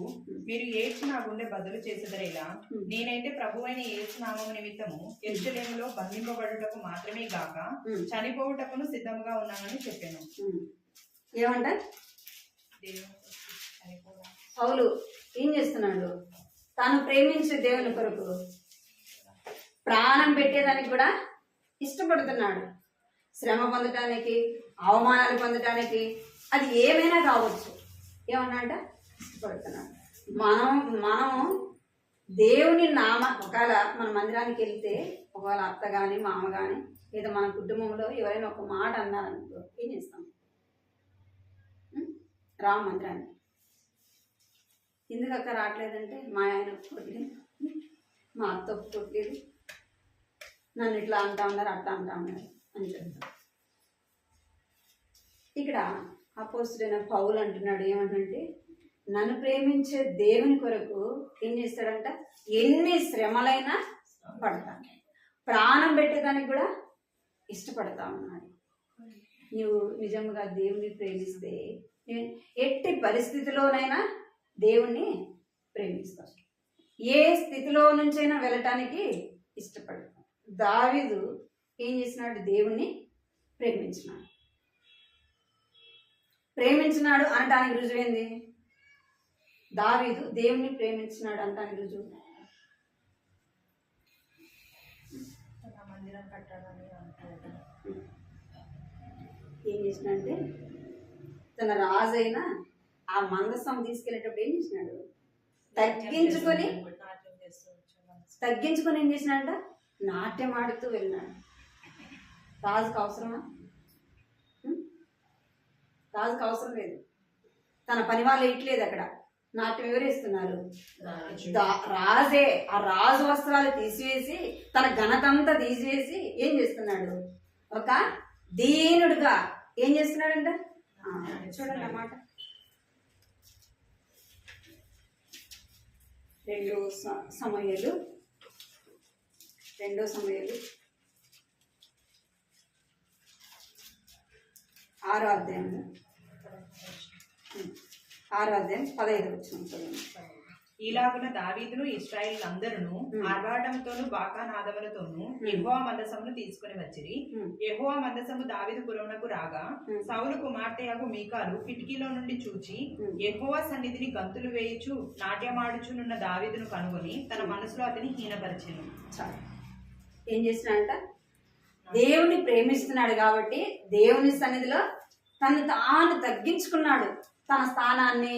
మీరు యేసు నా గుండె బదులు చేసేదరేలా, నేనైతే ప్రభువైన యేసు నామము నిమిత్తము యెరూషలేములో బంధింపబడుటకు మాత్రమే గాక చనిపోవుటకును సిద్ధంగా ఉన్నానని చెప్పాను. ఏమంట? పౌలు ఏం చేస్తున్నాడు? తాను ప్రేమించే దేవుని కొరకు ప్రాణం పెట్టేదానికి కూడా ఇష్టపడుతున్నాడు. శ్రమ పొందటానికి, అవమానాలు పొందటానికి, అది ఏమైనా కావచ్చు. ఏమన్నా అంట? ఇష్టపడుతున్నాడు. మనము దేవుని ఒకవేళ మన మందిరానికి వెళ్తే, ఒకవేళ అత్త కానీ మామ కానీ లేదా మన కుటుంబంలో ఎవరైనా ఒక మాట అన్నారనుకో, ఏం చేస్తాం? రామ మందిరానికి. ఎందుకు అక్క రావట్లేదంటే, మా ఆయన ఒప్పుకోవట్లేదు, మా అత్త ఒప్పుకోవట్లేదు, నన్ను ఇట్లా అంటా ఉన్నారు, అట్లా అంటా ఉన్నారు అని చెప్తాం. ఇక్కడ అపోస్తుడైన పౌలు అంటున్నాడు, ఏమంటే నన్ను ప్రేమించే దేవుని కొరకు ఏం చేస్తాడంట? ఎన్ని శ్రమలైనా పడతాను, ప్రాణం పెట్టేదానికి కూడా ఇష్టపడతా ఉన్నాడు. నువ్వు నిజంగా దేవుని ప్రేమిస్తే ఎట్టి పరిస్థితిలోనైనా దేవుణ్ణి ప్రేమిస్తావు. ఏ స్థితిలో నుంచైనా వెళ్ళటానికి ఇష్టపడతావు. దావీదు ఏం చేసినాడు? దేవుణ్ణి ప్రేమించినాడు అనటానికి రుజువేంది? దావీదు దేవుణ్ణి ప్రేమించినాడు అనటానికి రుజువు ఏం చేసినాడంటే, తన రాజైన ఆ మందసం తీసుకెళ్ళేటప్పుడు ఏం చేసినాడు? తగ్గించుకొని ఏం చేసినాడంట? నాట్యం ఆడుతూ వెళ్ళినాడు. రాజుకు అవసరమా? రాజుకు అవసరం లేదు. తన పని వాళ్ళు ఇట్లేదు. అక్కడ నాట్యం ఎవరేస్తున్నారు? రాజే. ఆ రాజు వస్త్రాలు తీసివేసి, తన ఘనతంతా తీసివేసి ఏం చేస్తున్నాడు? ఒక దీనుడుగా ఏం చేస్తున్నాడంట? చూడండి అన్నమాట. 2 సమూయేలు 6వ అధ్యాయం 15వ వచనం చదవండి. ఈలాగున దావీదును ఇశ్రాయేలు అందరూ ఆర్భాటంతోను బాకానాదములతోను యెహోవా మందసమును తీసుకుని వచ్చిరి. యెహోవా మందసము దావీదు పురమునకు రాగా సౌలు కుమార్తెయగు మీకాలు కిటికీలో నుండి చూచి యెహోవా సన్నిధిని గంతులు వేయుచు నాట్యమాడుచునున్న దావీదును కనుగొని తన మనసులో అతని హీనపరిచెను. ఏం చేసినాడంట? దేవుని ప్రేమిస్తున్నాడు కాబట్టి దేవుని సన్నిధిలో తను తాను తగ్గించుకున్నాడు. తన స్థానాన్ని,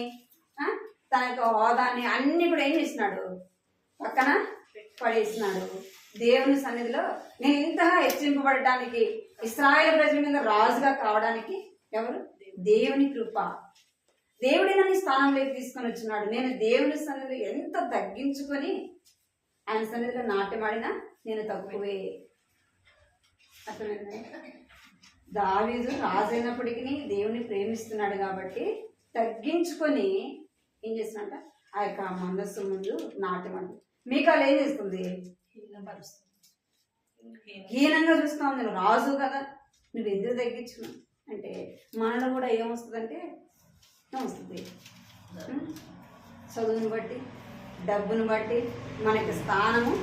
తన యొక్క హోదాన్ని అన్ని కూడా ఏం చేసినాడు? పక్కన పడేసినాడు. దేవుని సన్నిధిలో నేను ఇంతగా హెచ్చింపబడటానికి, ఇశ్రాయేలు ప్రజల మీద రాజుగా కావడానికి ఎవరు? దేవుని కృప. దేవుడి నన్ను స్థానంలోకి తీసుకొని వచ్చినాడు. నేను దేవుని సన్నిధిలో ఎంత తగ్గించుకొని ఆయన సన్నిధిలో నాట్యమాడినా నేను తక్కువే. అర్థమైంది? దావీదు రాజు అయినప్పటికీ దేవుని ప్రేమిస్తున్నాడు కాబట్టి తగ్గించుకొని ఏం చేస్తున్నట్ట? ఆ యొక్క మందస్సు ముందు నాట్యమాడు. మీకాలు ఏం చేస్తుంది? హీనంగా చూస్తా ఉంది. నువ్వు రాజు కదా, నువ్వు ఎందుకు తగ్గించుకున్నావు అంటే మనలో కూడా ఏమొస్తుందంటే వస్తుంది. చదువుని బట్టి, డబ్బును బట్టి, మనకి స్థానము,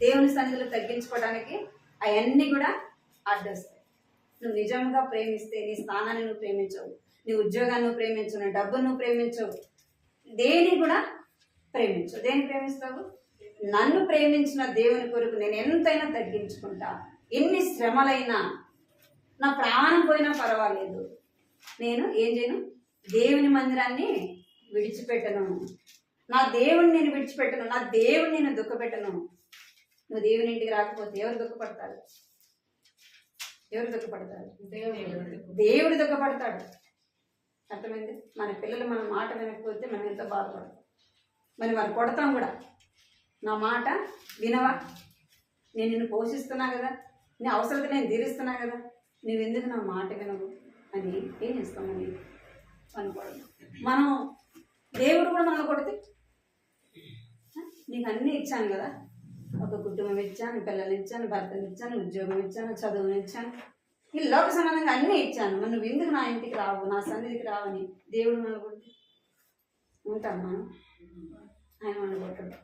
దేవుని సన్నిధిలో తగ్గించుకోవడానికి అవన్నీ కూడా అడ్డొస్తాయి. నువ్వు నిజంగా ప్రేమిస్తే నీ స్థానాన్ని నువ్వు ప్రేమించవు, నీ ఉద్యోగాన్ని నువ్వు ప్రేమించవు, నీ డబ్బును నువ్వు ప్రేమించవు, దేని కూడా ప్రేమించవు. దేని ప్రేమిస్తావు? నన్ను ప్రేమించిన దేవుని కొరకు నేను ఎంతైనా తగ్గించుకుంటా. ఎన్ని శ్రమలైనా, నా ప్రాణం పోయినా పర్వాలేదు, నేను ఏం చేయను? దేవుని మందిరాన్ని విడిచిపెట్టను. నా దేవుని నేను విడిచిపెట్టను. నా దేవుని నేను దుఃఖపెట్టను. నువ్వు దేవుని ఇంటికి రాకపోతే ఎవరు దుఃఖపడతారు? ఎవరు దుఃఖపడతారు? దేవుడు దుఃఖపడతాడు. అర్థమైంది? మన పిల్లలు మన మాట వినకపోతే మనం ఎంతో బాధపడతాం. మరి మనం కొడతాం కూడా. నా మాట వినవా? నేను నిన్ను పోషిస్తున్నా కదా, నీ అవసరత నేను తీరుస్తున్నా కదా, నువ్వెందుకు నా మాట వినవు అని ఏం చేస్తామని అనుకోవడం. మనం దేవుడు కూడా మనల్ని కొడితే, నీకు అన్నీ ఇచ్చాను కదా, ఒక కుటుంబం ఇచ్చాను, పిల్లలు ఇచ్చాను, భర్తను ఇచ్చాను, ఉద్యోగం ఇచ్చాను, చదువుని ఇచ్చాను, ఈ లోక సంబంధంగా అన్నీ ఇచ్చాను, మరి నువ్వు ఎందుకు నా ఇంటికి రావు, నా సన్నిధికి రావని దేవుడు మనల్ని కొడితే ఉంటాం మనం? ఆయన మనల్ని కొట్టడు.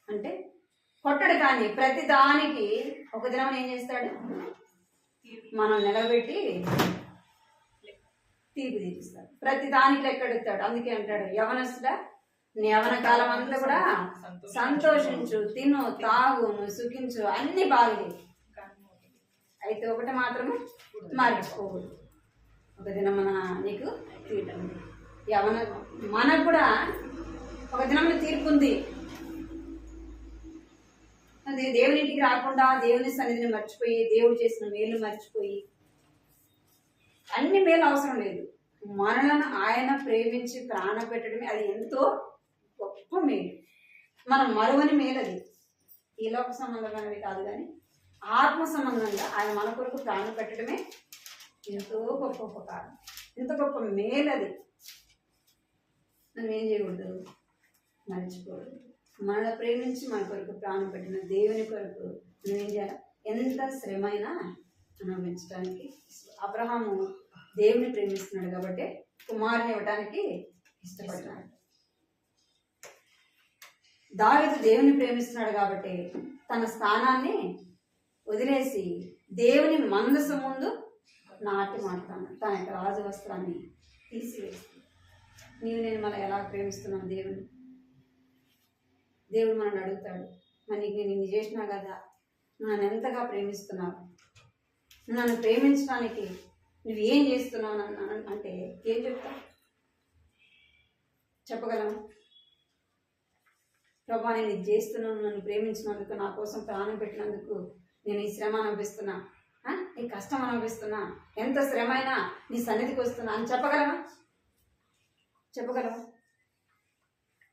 అంటే కొట్టడు, కానీ ప్రతి దానికి ఒక దినం ఏం చేస్తాడు? మనం నిలబెట్టి తీర్పు తీరుస్తాడు. ప్రతి దానికి లెక్కడెత్తాడు. అందుకే అంటాడు, యవనస్తుడా నీ యవన కాలం అంతా కూడా సంతోషించు, తిను, తాగు, సుఖించు, అన్ని బాగా. అయితే ఒకటి మాత్రమే మర్చిపోకూడదు, ఒక దినం మన నీకు తీర్పు. యవన మనకు కూడా ఒక దినం తీర్పు ఉంది. అది దేవుని ఇంటికి రాకుండా దేవుని సన్నిధిని మర్చిపోయి, దేవుడు చేసిన మేలు మర్చిపోయి, అన్ని మేలు అవసరం లేదు, మనలను ఆయన ప్రేమించి ప్రాణ పెట్టడమే అది ఎంతో గొప్ప మేలు. మనం మరువని మేలు అది. ఈ లోక సంబంధమైనవి కాదు, కానీ ఆత్మ సంబంధంగా ఆయన మన కొరకు ప్రాణ పెట్టడమే ఎంతో గొప్ప ఉపకారం, ఎంత గొప్ప మేలు అది. మనం ఏం చేయకూడదు? మర్చిపోకూడదు. మనల్ని ప్రేమించి మన కొరకు ప్రాణం పెట్టిన దేవుని కొరకు నువ్వేం చేయాలి? ఎంత శ్రమైనా అనుభవించడానికి. అబ్రహాము దేవుని ప్రేమిస్తున్నాడు కాబట్టి కుమారుని ఇవ్వడానికి ఇష్టపడ్డాడు. దావీదు దేవుని ప్రేమిస్తున్నాడు కాబట్టి తన స్థానాన్ని వదిలేసి దేవుని మందసం ముందు నాటి మాట్లాడు. తన యొక్క రాజు వస్త్రాన్ని తీసివేస్తాడు. నీవు నేను మనం ఎలా ప్రేమిస్తున్నాం దేవుని? దేవుడు మనల్ని అడుగుతాడు, మరి నీకు నేను ఇన్ని చేసినా కదా, నన్ను ఎంతగా ప్రేమిస్తున్నావు, నన్ను ప్రేమించడానికి నువ్వు ఏం చేస్తున్నావు అంటే ఏం చెప్తావు? చెప్పగలము? ప్రభా నేను ఇది చేస్తున్నాను, నన్ను ప్రేమించినందుకు, నా కోసం ప్రాణం పెట్టినందుకు నేను ఈ శ్రమ అనుభవిస్తున్నా, ఈ కష్టం అనుభవిస్తున్నా, ఎంత శ్రమైనా నీ సన్నిధికి వస్తున్నా అని చెప్పగలమా? చెప్పగలమా?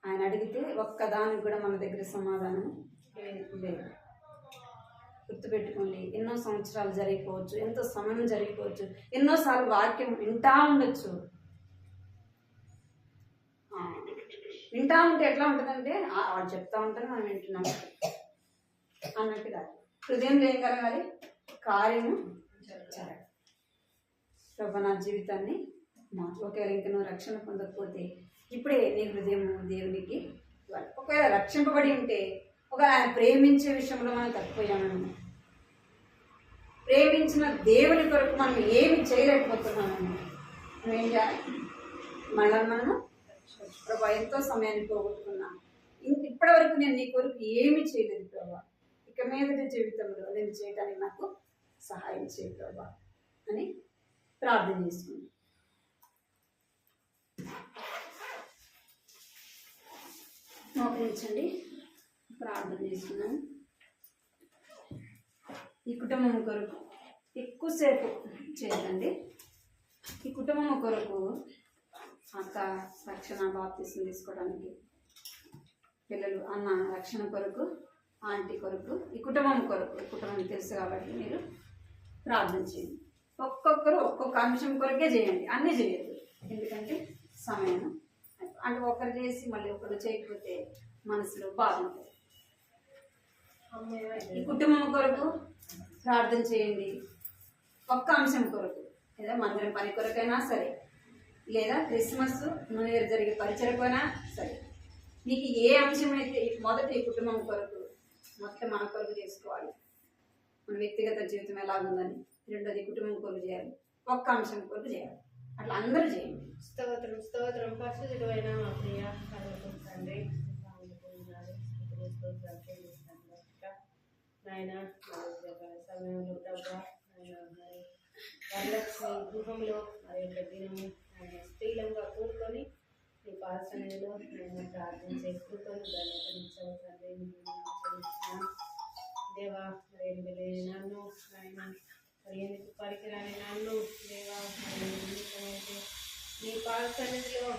ఆయన అడిగితే ఒక్కదానికి కూడా మన దగ్గర సమాధానం లేదు. గుర్తుపెట్టుకోండి, ఎన్నో సంవత్సరాలు జరిగిపోవచ్చు, ఎంతో సమయం జరిగిపోవచ్చు, ఎన్నోసార్లు వాక్యం వింటా ఉండొచ్చు. వింటా ఉంటే ఎట్లా ఉంటుందంటే వాళ్ళు చెప్తా ఉంటారు, మనం వింటున్నాం అన్నట్టుగా. హృదయంలో ఏం కలగాలి? కార్యము జరగాలి. ప్రభు నా జీవితాన్ని ఒకవేళ ఇంక నువ్వు రక్షణ పొందకపోతే ఇప్పుడే నీ హృదయం దేవునికి ఇవ్వాలి. ఒకవేళ రక్షింపబడి ఉంటే ఒకవేళ ఆయన ప్రేమించే విషయంలో మనం తప్పిపోయామని, ప్రేమించిన దేవుని కొరకు మనం ఏమి చేయలేకపోతున్నామని నువ్వేం చేయాలి? మనము ప్రభా ఎంతో సమయాన్ని పోగొట్టుకున్నా, ఇప్పటి వరకు నేను నీ కొరకు ఏమి చేయలేదు ప్రభా, ఇక మీదటి జీవితంలో నేను చేయడానికి నాకు సహాయం చేయ ప్రభా అని ప్రార్థన చేసుకున్నాను. మోకరించండి, ప్రార్థన చేసుకున్నాను. ఈ కుటుంబం కొరకు ఎక్కువసేపు చేయదండి. ఈ కుటుంబం కొరకు అక్క రక్షణ బాప్తిసం తీసుకోవడానికి, పిల్లలు అన్న రక్షణ కొరకు, ఆంటీ కొరకు, ఈ కుటుంబం కొరకు, ఈ కుటుంబం తెలుసు కాబట్టి మీరు ప్రార్థన చేయండి. ఒక్కొక్కరు ఒక్కొక్క అంశం కొరకే చేయండి, అన్నీ చేయొద్దు. ఎందుకంటే సమయం అంటే ఒకరు చేసి మళ్ళీ ఒకరు చేయకపోతే మనసులో బాధ ఉంటుంది. ఈ కుటుంబం కొరకు ప్రార్థన చేయండి. ఒక్క అంశం కొరకు, లేదా మందిరం పని కొరకైనా సరే, లేదా క్రిస్మస్ న్యూ ఇయర్ జరిగే పరిచయకైనా సరే, మీకు ఏ అంశం అయితే మొదట ఈ కుటుంబం కొరకు మొత్తం మన కొరకు చేసుకోవాలి. మన వ్యక్తిగత జీవితం ఎలాగుందని, రెండోది కుటుంబం కొరకు చేయాలి, ఒక్క అంశం కొరకు చేయాలి. అట్లా అందరూ చేయండి. స్తోత్రం స్తోత్రం. పరిశుద్ధుడైన మా ప్రియ పరలోకపు తండ్రి, నాయన సమయంలో ప్రభా వరలక్ష్మి గృహంలో మరి యొక్క దినము ఆయన స్త్రీలంగా కూడుకొని నీ పాసనలో నేను ప్రార్థన చేసుకుంటాను. దేవా మరి నన్ను ఆయన మరి ఎందుకు పరికరాని నన్ను దేవా నీ పాసనలో